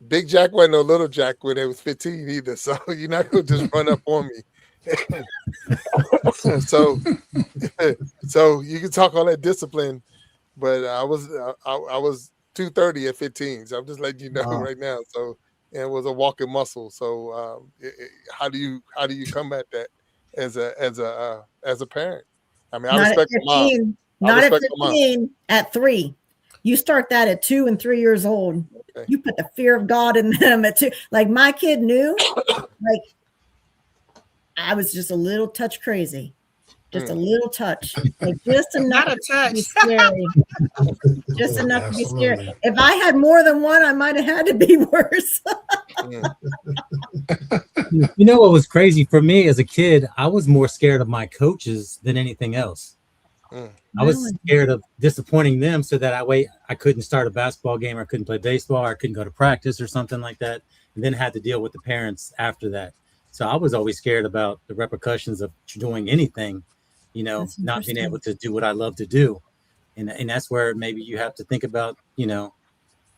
Big Jack wasn't no little Jack when it was 15 either. So you're not going to just run up on me. so you can talk all that discipline, but I was 230 at 15. So I'm just letting you know right now. So it was a walking muscle. So how do you combat that as a parent? I mean, I respect my mom. Not at 15, at 3. You start that at 2 and 3 years old. Okay. You put the fear of God in them at 2. Like my kid knew, like I was just a little touch crazy. Just a little touch. Like just enough to be scary. Just enough to be scary. If I had more than one, I might have had to be worse. What was crazy for me as a kid, I was more scared of my coaches than anything else. I was scared of disappointing them, so that I couldn't start a basketball game, or I couldn't play baseball, or I couldn't go to practice or something like that, and then had to deal with the parents after that. So I was always scared about the repercussions of doing anything, not being able to do what I love to do. And that's where maybe you have to think about,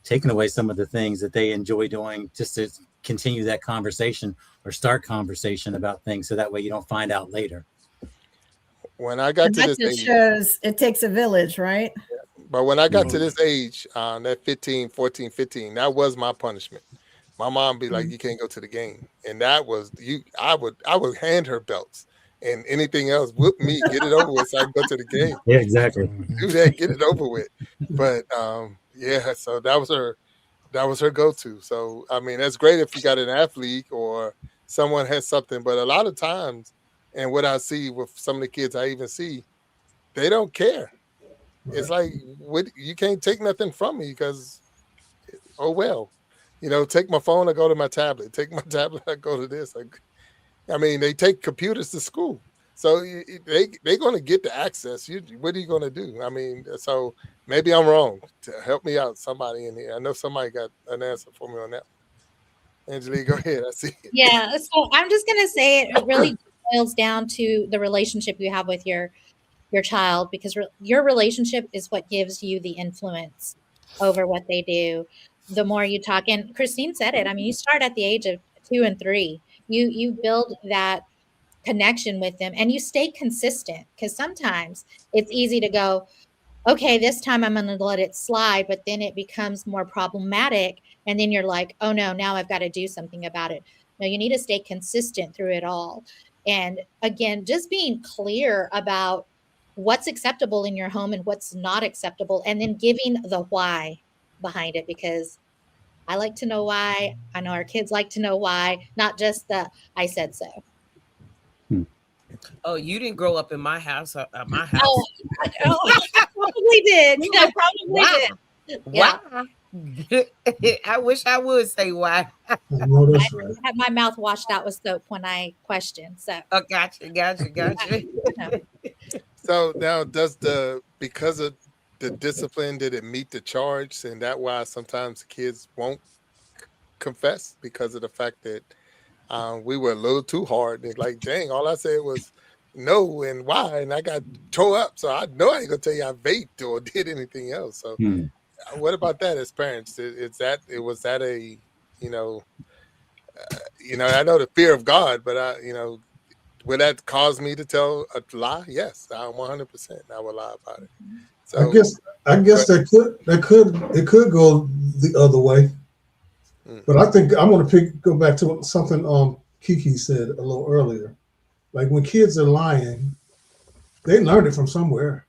taking away some of the things that they enjoy doing, just to continue that conversation or start conversation about things, so that way you don't find out later. When I got to this age, shows it takes a village, right? But when I got to this age, that 14, 15, that was my punishment. My mom be like, you can't go to the game. And that was I would hand her belts, and anything else, whoop me, get it over with so I can go to the game. Yeah, exactly. Do that, get it over with. But so that was her go-to. So I mean, that's great if you got an athlete or someone has something, but a lot of times, and what I see with some of the kids I even see, they don't care. Right. It's like, you can't take nothing from me because, oh, well, take my phone, I go to my tablet. Take my tablet, I go to this. I mean, they take computers to school. So they're going to get the access. What are you going to do? I mean, so Maybe I'm wrong. Help me out, somebody in here. I know somebody got an answer for me on that. Angelique, go ahead. I see it. Yeah, so I'm just gonna say it really boils down to the relationship you have with your child, because your relationship is what gives you the influence over what they do. The more you talk, and Christine said it. I mean, you start at the age of 2 and 3. You build that connection with them, and you stay consistent, because sometimes it's easy to go, okay, this time I'm going to let it slide, but then it becomes more problematic. And then you're like, oh no, now I've got to do something about it. No, you need to stay consistent through it all. And again, just being clear about what's acceptable in your home and what's not acceptable, and then giving the why behind it, because I like to know why. I know our kids like to know why, not just the I said so. Oh, you didn't grow up in my house. My house. Oh, I probably did. I probably did. Yeah. Why? I wish I would say why. I know that's right. I have my mouth washed out with soap when I question. So, Oh, gotcha. So now, because of the discipline, did it meet the charge, and that why sometimes kids won't confess because of the fact that we were a little too hard? And like, dang, all I said was no and why, and I got tore up. So I know I ain't gonna tell you I vaped or did anything else. So what about that as parents? Was that a I know the fear of God, but would that cause me to tell a lie? Yes, I 100% I would lie about it. So I guess it could go the other way. But I think I want to go back to something Kiki said a little earlier. Like when kids are lying, they learned it from somewhere.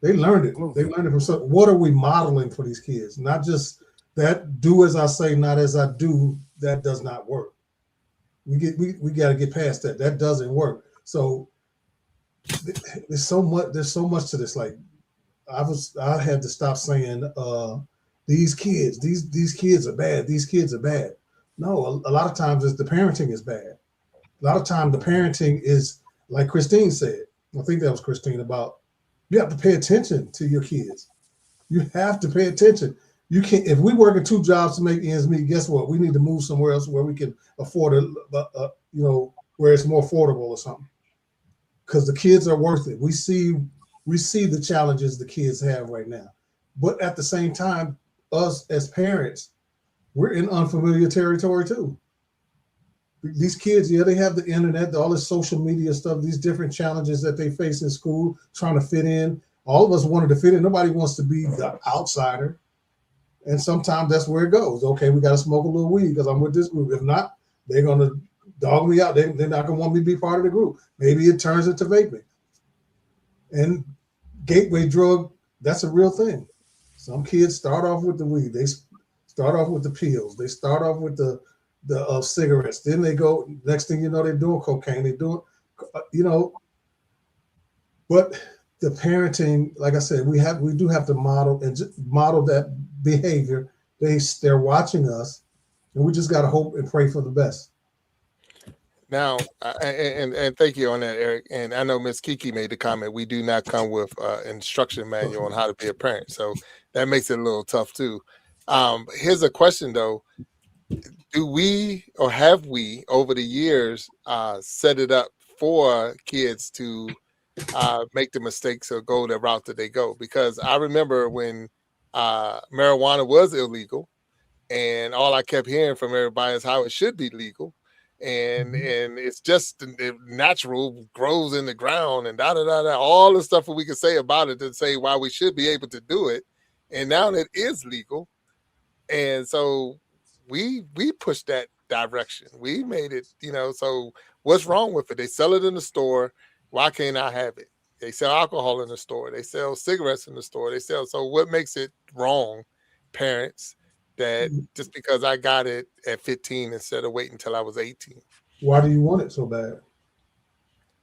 They learned it. They learned it from somewhere. What are we modeling for these kids? Not just that do as I say, not as I do. That does not work. We got to get past that. That doesn't work. So there's so much to this. Like I had to stop saying these kids are bad. These kids are bad. No, a lot of times it's the parenting is bad. A lot of times the parenting is like Christine said. I think that was Christine about you have to pay attention to your kids. You have to pay attention. You can't, if we working 2 jobs to make ends meet, guess what? We need to move somewhere else where we can afford it, where it's more affordable or something. Because the kids are worth it. We see the challenges the kids have right now. But at the same time, us as parents, we're in unfamiliar territory too. These kids, they have the internet, all this social media stuff, these different challenges that they face in school, trying to fit in. All of us wanted to fit in. Nobody wants to be the outsider. And sometimes that's where it goes. Okay, we got to smoke a little weed because I'm with this group. If not, they're going to dog me out. They're not going to want me to be part of the group. Maybe it turns into vaping. And gateway drug, that's a real thing. Some kids start off with the weed. They start off with the pills. They start off with the cigarettes. Then they go, next thing you know, they're doing cocaine. They're doing, but the parenting, like I said, we do have to model that behavior. They're watching us, and we just got to hope and pray for the best. Now, and thank you on that, Eric. And I know Miss Kiki made the comment, we do not come with instruction manual on how to be a parent. So that makes it a little tough too. Here's a question though. Do we or have we over the years set it up for kids to make the mistakes or go the route that they go? Because I remember when marijuana was illegal and all I kept hearing from everybody is how it should be legal. And it's just natural, grows in the ground and all the stuff that we can say about it to say why we should be able to do it. And now it is legal. And so we pushed that direction. We made it, so what's wrong with it? They sell it in the store. Why can't I have it? They sell alcohol in the store. They sell cigarettes in the store. So what makes it wrong, parents, that just because I got it at 15 instead of waiting until I was 18? Why do you want it so bad?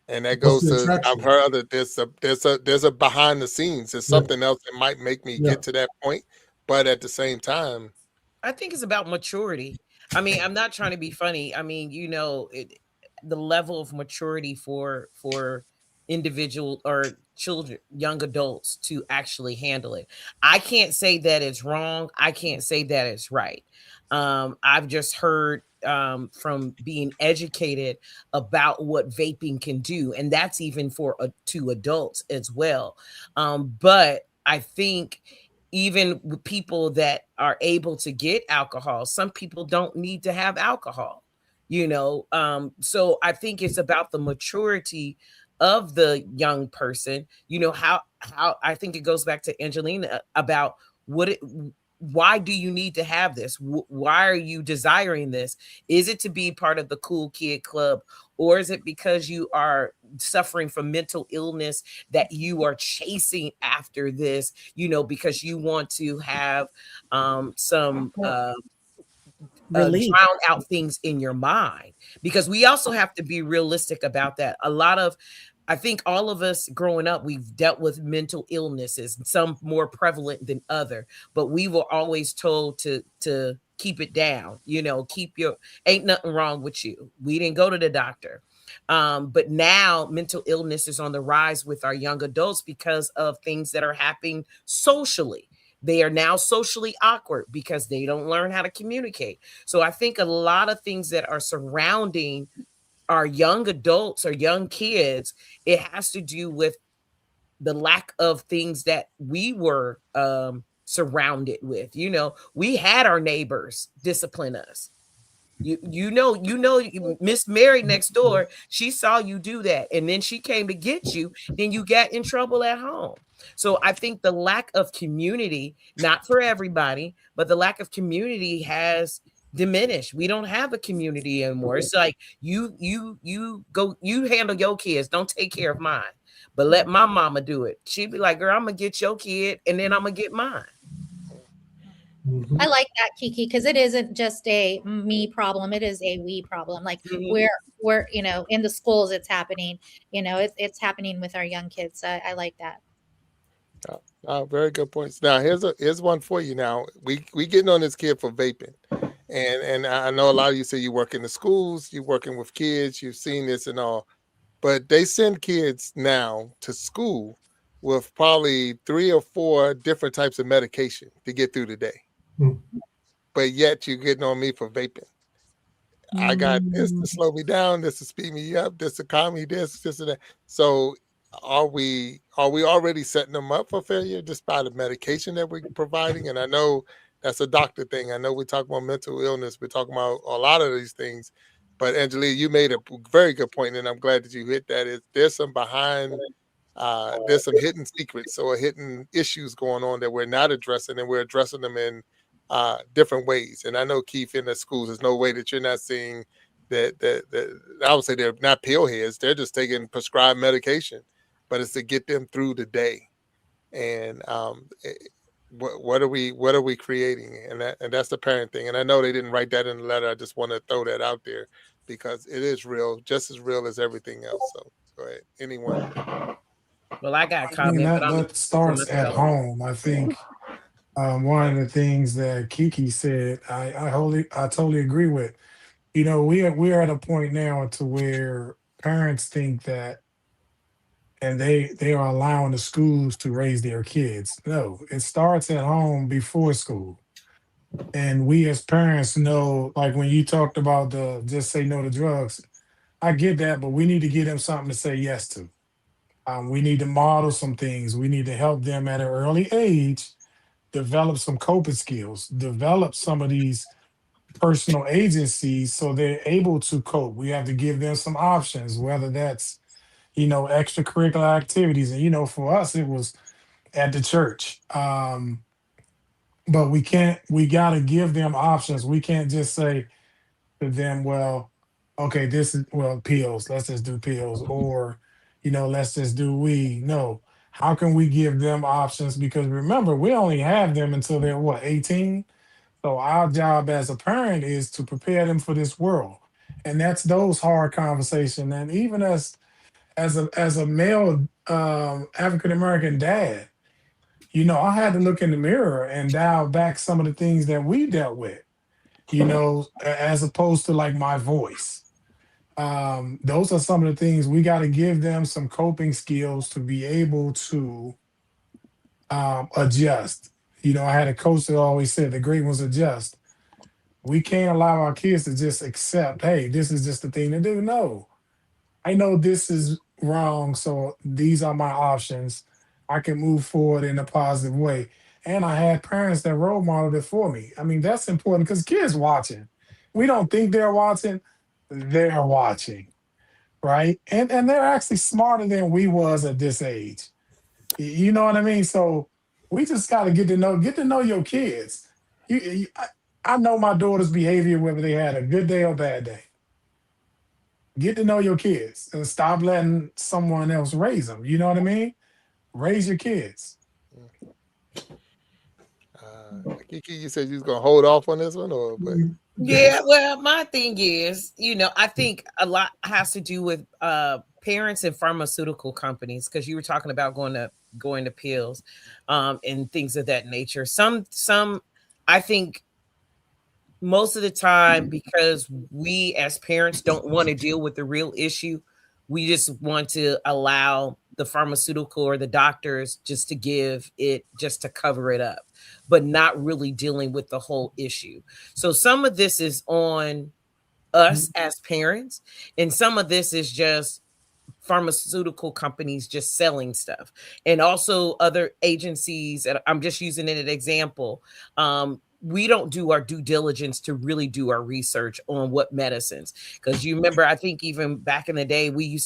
And that goes to, I've heard there's a behind the scenes. There's something else that might make me get to that point. But at the same time, I think it's about maturity. I mean, I'm not trying to be funny. I mean, the level of maturity for individual or children, young adults to actually handle it. I can't say that it's wrong. I can't say that it's right. I've just heard from being educated about what vaping can do, and that's even for to adults as well. But I think even with people that are able to get alcohol, some people don't need to have alcohol, so I think it's about the maturity of the young person. How I think it goes back to Angelina about why do you need to have this? Why are you desiring this? Is it to be part of the cool kid club, or is it because you are suffering from mental illness that you are chasing after this, because you want to have some Relief. drown out things in your mind? Because we also have to be realistic about that. I think all of us growing up, we've dealt with mental illnesses, some more prevalent than other, but we were always told to keep it down, ain't nothing wrong with you. We didn't go to the doctor. But now mental illness is on the rise with our young adults because of things that are happening socially. They are now socially awkward because they don't learn how to communicate. So I think a lot of things that are surrounding our young adults or young kids, it has to do with the lack of things that we were surrounded with. We had our neighbors discipline us. Miss Mary next door, she saw you do that, and then she came to get you, then you got in trouble at home. So I think the lack of community, not for everybody, but the lack of community has diminished. We don't have a community anymore. It's like you go, you handle your kids, don't take care of mine, but let my mama do it. She'd be like, girl, I'm gonna get your kid and then I'm gonna get mine. I like that, Kiki, because it isn't just a me problem; it is a we problem. Like we're in the schools, it's happening. It's happening with our young kids. I like that. Very good points. Now here's one for you. Now we getting on this kid for vaping, and I know a lot of you say you work in the schools, you're working with kids, you've seen this and all, but they send kids now to school with probably 3 or 4 different types of medication to get through the day. But yet you're getting on me for vaping. I got this to slow me down, this to speed me up, this to calm me, this and that. So are we already setting them up for failure just by the medication that we're providing? And I know that's a doctor thing. I know we talk about mental illness, we're talking about a lot of these things. But Angelina, you made a very good point, and I'm glad that you hit that. There's some there's some hidden secrets or hidden issues going on that we're not addressing, and we're addressing them in different ways. And I know, Keith, in the schools, there's no way that you're not seeing that I would say they're not pill heads. They're just taking prescribed medication, but it's to get them through the day. And what are we creating? And that's the parent thing. And I know they didn't write that in the letter. I just want to throw that out there because it is real, just as real as everything else. So go ahead, anyone. Well, I got a comment. That starts at home. I think one of the things that Kiki said, I totally agree with. We are at a point now to where parents think that, and they are allowing the schools to raise their kids. No, it starts at home before school. And we as parents know, like when you talked about the just say no to drugs, I get that, but we need to give them something to say yes to. We need to model some things. We need to help them at an early age develop some coping skills, develop some of these personal agencies so they're able to cope. We have to give them some options, whether that's, extracurricular activities. And, for us, it was at the church. But we got to give them options. We can't just say to them, well, okay, pills, let's just do pills, or, let's just do weed. No, how can we give them options? Because remember, we only have them until they're 18. So our job as a parent is to prepare them for this world. And that's those hard conversations. And even as a male African American dad, I had to look in the mirror and dial back some of the things that we dealt with, as opposed to like my voice. Those are some of the things we got to give them some coping skills to be able to adjust. I had a coach that always said the great ones adjust. We can't allow our kids to just accept, hey, this is just the thing to do. No, I know this is wrong, so these are my options. I can move forward in a positive way. And I had parents that role modeled it for me. I mean, that's important because kids watching. We don't think they're watching, they're watching, right? And they're actually smarter than we was at this age. You know what I mean? So we just got to get to know your kids. I know my daughter's behavior, whether they had a good day or bad day. Get to know your kids and stop letting someone else raise them. You know what I mean? Raise your kids. Kiki, you said you was gonna hold off on this one, or but Yeah, well, my thing is, I think a lot has to do with parents and pharmaceutical companies, because you were talking about going to pills, and things of that nature. Some I think most of the time, because we as parents don't want to deal with the real issue, we just want to allow the pharmaceutical or the doctors just to give it, just to cover it up, but not really dealing with the whole issue. So some of this is on us as parents, and some of this is just pharmaceutical companies just selling stuff, and also other agencies. And I'm just using it as an example. We don't do our due diligence to really do our research on what medicines, because you remember, I think even back in the day, we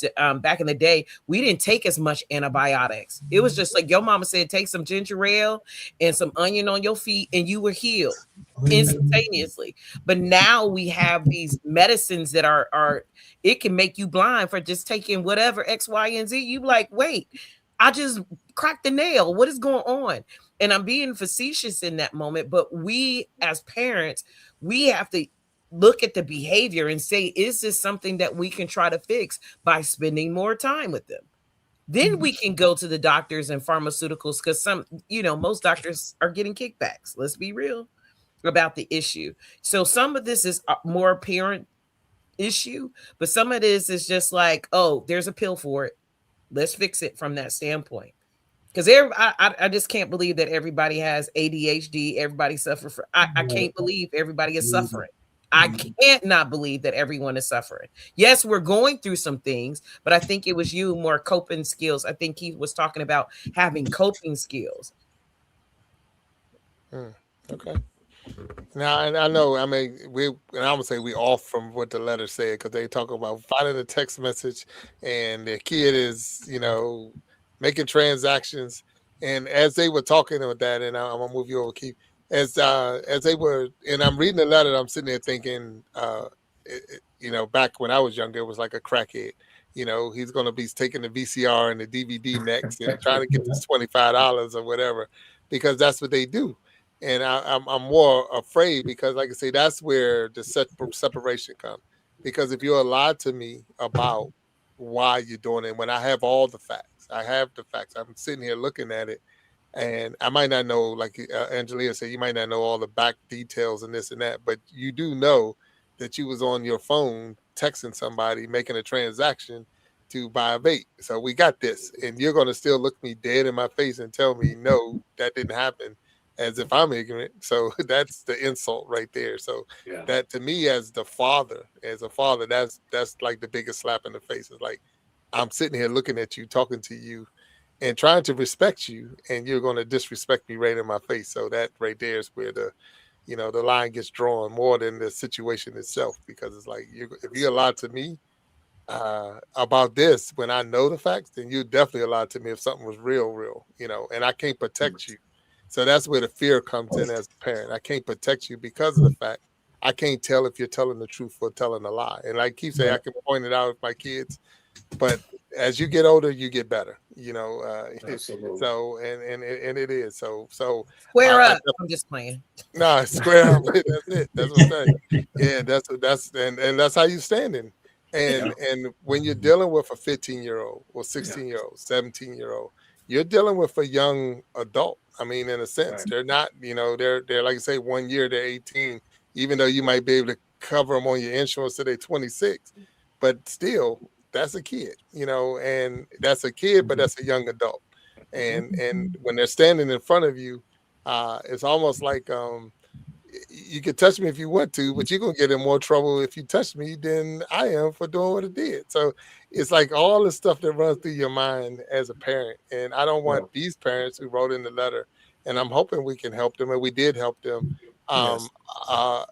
didn't take as much antibiotics. It was just like your mama said, take some ginger ale and some onion on your feet and you were healed instantaneously. But now we have these medicines that are it can make you blind for just taking whatever X, Y, and Z. You like, wait, I just cracked the nail. What is going on? And I'm being facetious in that moment, but we as parents, we have to look at the behavior and say, is this something that we can try to fix by spending more time with them? Then we can go to the doctors and pharmaceuticals, because most doctors are getting kickbacks. Let's be real about the issue. So some of this is more parent issue, but some of this is just like, oh, there's a pill for it. Let's fix it from that standpoint. Because I just can't believe that everybody has ADHD. Everybody suffers from. I can't believe everybody is suffering. I can't not believe that everyone is suffering. Yes, we're going through some things, but I think it was you more coping skills. I think he was talking about having coping skills. Okay. Now, and I know, I mean, I'm gonna say we off from what the letter said, because they talk about finding a text message and their kid is, making transactions. And as they were talking about that, and I'm gonna move you over, Keith, as they were, and I'm reading the letter, I'm sitting there thinking, back when I was younger, it was like a crackhead. He's gonna be taking the VCR and the DVD next and trying to get this $25 or whatever, because that's what they do. And I'm more afraid, because, like I say, that's where the separation comes. Because if you're lied to me about why you're doing it, when I have all the facts, I'm sitting here looking at it, and I might not know, like Angelia said, you might not know all the back details and this and that, but you do know that you was on your phone texting somebody, making a transaction to buy a vape. So we got this, and you're going to still look me dead in my face and tell me, no, that didn't happen, as if I'm ignorant. So that's the insult right there. So that, to me, as a father, that's like the biggest slap in the face. It's like, I'm sitting here looking at you, talking to you, and trying to respect you, and you're going to disrespect me right in my face. So that right there is where the line gets drawn, more than the situation itself, because it's like, if you're lied to me about this when I know the facts, then you're definitely lied to me if something was real, and I can't protect you. So that's where the fear comes in as a parent. I can't protect you because of the fact I can't tell if you're telling the truth or telling a lie. And like Keith said, I can point it out with my kids, but as you get older, you get better, So, and it is. So Square up. I'm just playing. No, square up. That's it. That's what I'm saying. Yeah, and that's how you standing. And when you're dealing with a 15-year-old or 16-year-old, 17-year-old, you're dealing with a young adult. I mean, in a sense, they're not, they're like I say, 1 year, they're 18, even though you might be able to cover them on your insurance till they're 26. but still, that's a kid, and that's a kid, but that's a young adult. And when they're standing in front of you, it's almost like you can touch me if you want to, but you're gonna get in more trouble if you touch me than I am for doing what I did. So it's like all the stuff that runs through your mind as a parent. And I don't want these parents who wrote in the letter, and I'm hoping we can help them, and we did help them. Yes. Uh,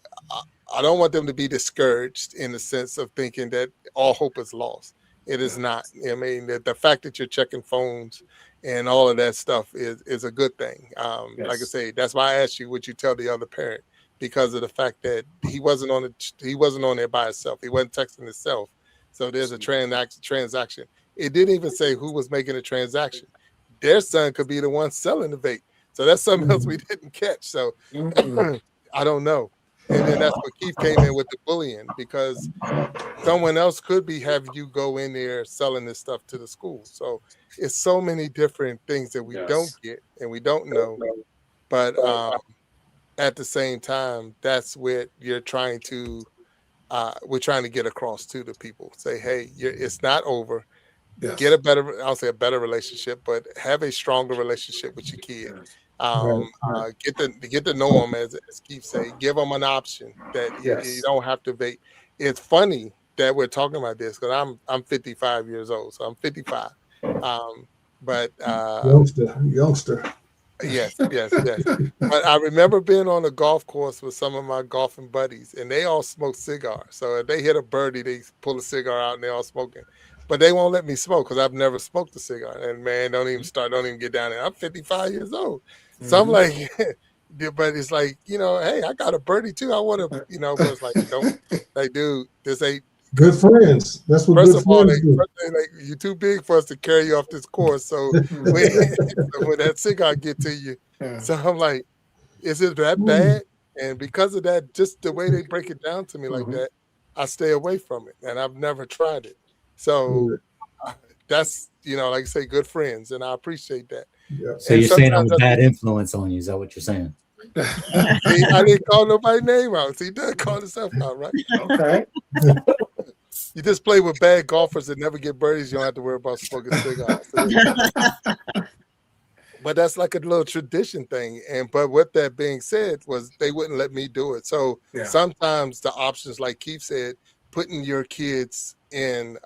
I don't want them to be discouraged in the sense of thinking that all hope is lost. It is not. I mean, the fact that you're checking phones and all of that stuff is a good thing. Like I Yes. say, that's why I asked you, would you tell the other parent, because of the fact that he wasn't on there by himself. He wasn't texting himself. So there's a transaction. It didn't even say who was making the transaction. Their son could be the one selling the vape. So that's something else we didn't catch. So I don't know. And then that's what Keith came in with the bullying, because someone else could be having you go in there selling this stuff to the school. So it's so many different things that we don't get and we don't know. But at the same time, that's what you're trying to we're trying to get across to the people. Say, hey, it's not over. Get a better, I'll say a better relationship, but have a stronger relationship with your kid. Get to know them, as Keith say. Give them an option that you don't have to vape. It's funny that we're talking about this because I'm 55 years old, so I'm 55. But youngster. Yes. But I remember being on a golf course with some of my golfing buddies, and they all smoke cigars. So if they hit a birdie, they pull a cigar out and they all smoking. But they won't let me smoke because I've never smoked a cigar. And man, don't even get down there. I'm 55 years old. So I'm like, but it's like, hey, I got a birdie too. I want to, but it's like, don't, like, dude, this ain't good friends. That's what first good of all, friends do. you're too big for us to carry you off this course. So when that cigar get to you, so I'm like, is it that bad? And because of that, just the way they break it down to me like that, I stay away from it, and I've never tried it. So that's, like I say, good friends, and I appreciate that. So and you're saying I'm a bad influence on you? Is that what you're saying? See, I didn't call nobody's name out. See, he does call himself out, right? Okay. You just play with bad golfers that never get birdies. You don't have to worry about smoking cigars. But that's like a little tradition thing. But with that being said, was they wouldn't let me do it. So sometimes the options, like Keith said, putting your kids in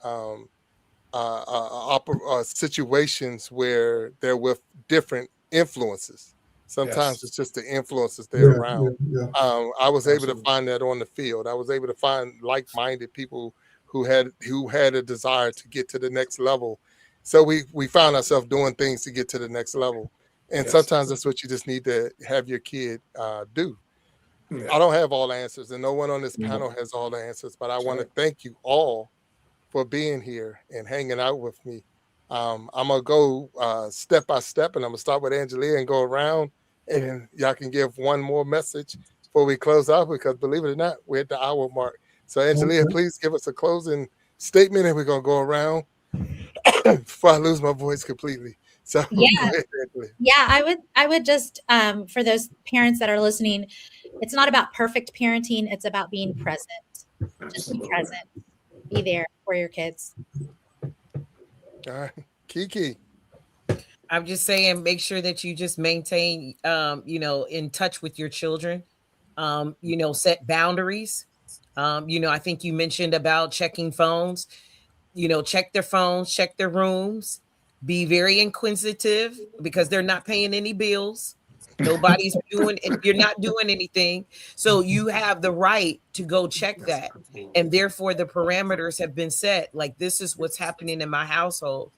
situations where they're with different influences. Sometimes it's just the influences they're around. I was able to find that on the field. I was able to find like-minded people who had a desire to get to the next level. So we found ourselves doing things to get to the next level. And sometimes that's what you just need to have your kid do. I don't have all the answers, and no one on this panel has all the answers, but I want to thank you all for being here and hanging out with me. I'm going to go step by step, and I'm going to start with Angelia and go around, and y'all can give one more message before we close out, because believe it or not, we're at the hour mark. So Angelia, please give us a closing statement, and we're going to go around before I lose my voice completely. So I would just for those parents that are listening, it's not about perfect parenting, it's about being present. Just be present, be there for your kids. All right, Kiki. I'm just saying, make sure that you just maintain in touch with your children. Set boundaries. I think you mentioned about checking phones. Check their phones, check their rooms, be very inquisitive, because they're not paying any bills. Nobody's doing it. You're not doing anything. So you have the right to go check that. And therefore the parameters have been set. Like, this is what's happening in my household.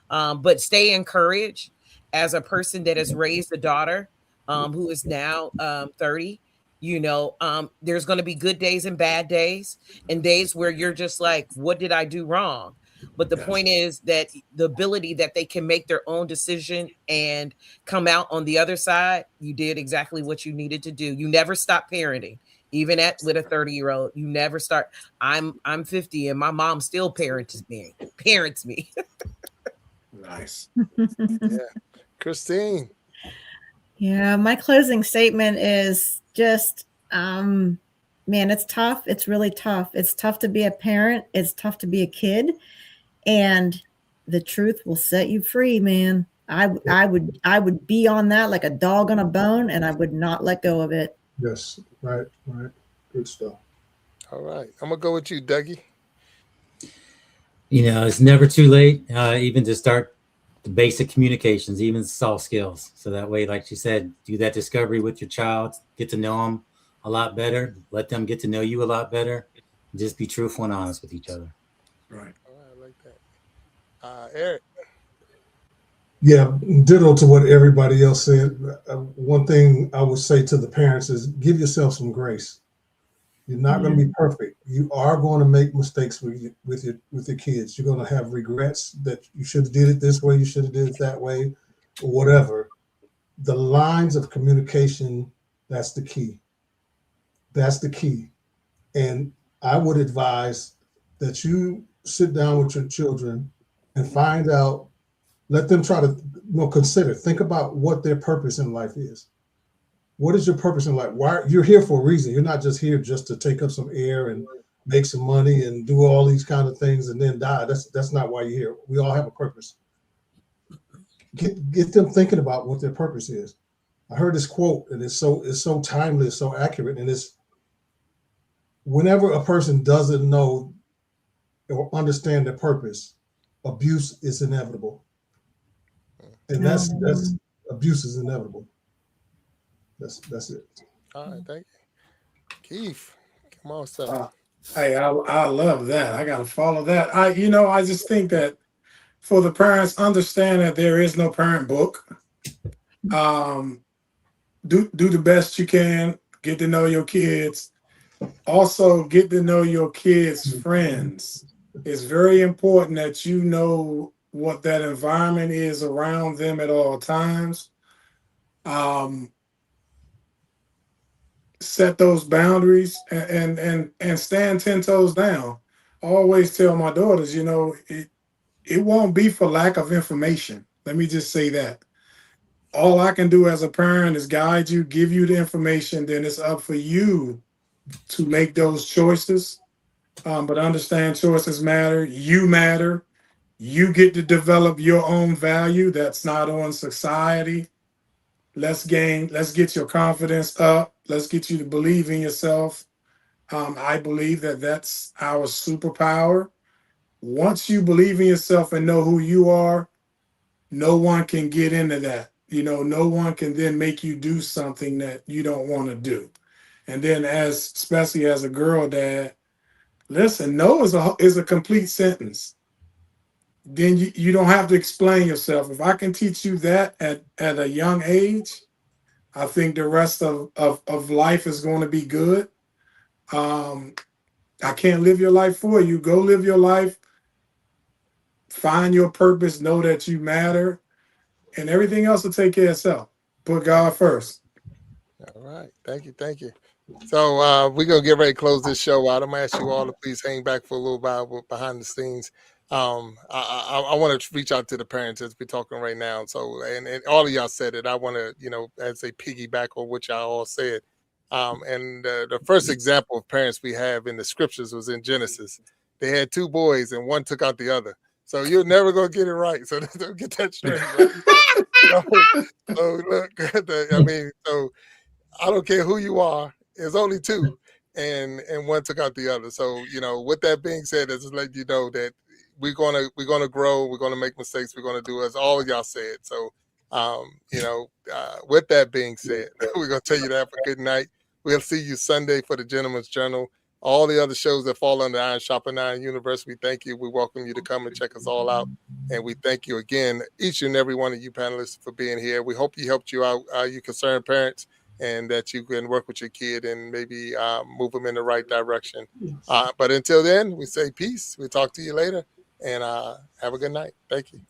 But stay encouraged as a person that has raised a daughter who is now 30. There's going to be good days and bad days, and days where you're just like, what did I do wrong? But the point is that the ability that they can make their own decision and come out on the other side, you did exactly what you needed to do. You never stop parenting, even with a 30-year-old. You never start. I'm 50 and my mom still parents me. Nice. Yeah. Christine. Yeah, my closing statement is just man, it's tough. It's really tough. It's tough to be a parent. It's tough to be a kid, and the truth will set you free, man. I would be on that like a dog on a bone, and I would not let go of it. Yes, right, right. Good stuff. All right. I'm going to go with you, Dougie. You know, it's never too late, even to start the basic communications, even soft skills. So that way, like you said, do that discovery with your child, get to know them a lot better, let them get to know you a lot better, and just be truthful and honest with each other. Right. All right, I like that. Eric. Yeah, ditto to what everybody else said. One thing I would say to the parents is give yourself some grace. You're not going to be perfect. You are going to make mistakes with your kids. You're going to have regrets that you should have did it this way, you should have did it that way, or whatever. The lines of communication, that's the key. That's the key. And I would advise that you sit down with your children and find out, let them try to consider, think about what their purpose in life is. What is your purpose in life? Why you're here for a reason. You're not just here just to take up some air and make some money and do all these kind of things and then die. That's not why you're here. We all have a purpose. Get them thinking about what their purpose is. I heard this quote, and it's so timely, it's so accurate, and it's whenever a person doesn't know or understand their purpose, abuse is inevitable. And that's abuse is inevitable. That's it. All right, thank you. Keith, come on, sir. Hey, I love that. I got to follow that. I just think that for the parents, understand that there is no parent book. Do the best you can. Get to know your kids. Also, get to know your kids' friends. It's very important that you know what that environment is around them at all times. Set those boundaries and stand 10 toes down. I always tell my daughters, it won't be for lack of information. Let me just say that. All I can do as a parent is guide you, give you the information. Then it's up for you to make those choices. But understand choices matter. You matter. You get to develop your own value that's not on society. Let's get your confidence up. Let's get you to believe in yourself. I believe that that's our superpower. Once you believe in yourself and know who you are, no one can get into that. No one can then make you do something that you don't want to do. And then especially as a girl dad, listen, no is a complete sentence. Then you don't have to explain yourself. If I can teach you that at a young age, I think the rest of life is going to be good. I can't live your life for you. Go live your life. Find your purpose. Know that you matter. And everything else will take care of itself. Put God first. All right. Thank you. Thank you. So we're going to get ready to close this show out. I'm going to ask you all to please hang back for a little while behind the scenes. I want to reach out to the parents as we're talking right now. So, and all of y'all said it. I want to, as a piggyback on what y'all all said. And the first example of parents we have in the scriptures was in Genesis. They had two boys and one took out the other. So you're never going to get it right. So don't get that straight. Right? so look, so I don't care who you are. There's only two, and one took out the other. So with that being said, is to let you know that we're gonna grow. We're gonna make mistakes. We're gonna do as all of y'all said. So with that being said, we're gonna tell you to have a good night. We'll see you Sunday for the Gentleman's Journal. All the other shows that fall under Iron Sharpening Iron Universe, we thank you. We welcome you to come and check us all out. And we thank you again, each and every one of you panelists, for being here. We hope you helped you out, you concerned parents, and that you can work with your kid and maybe move them in the right direction. But until then, we say peace. We'll talk to you later, and have a good night. Thank you.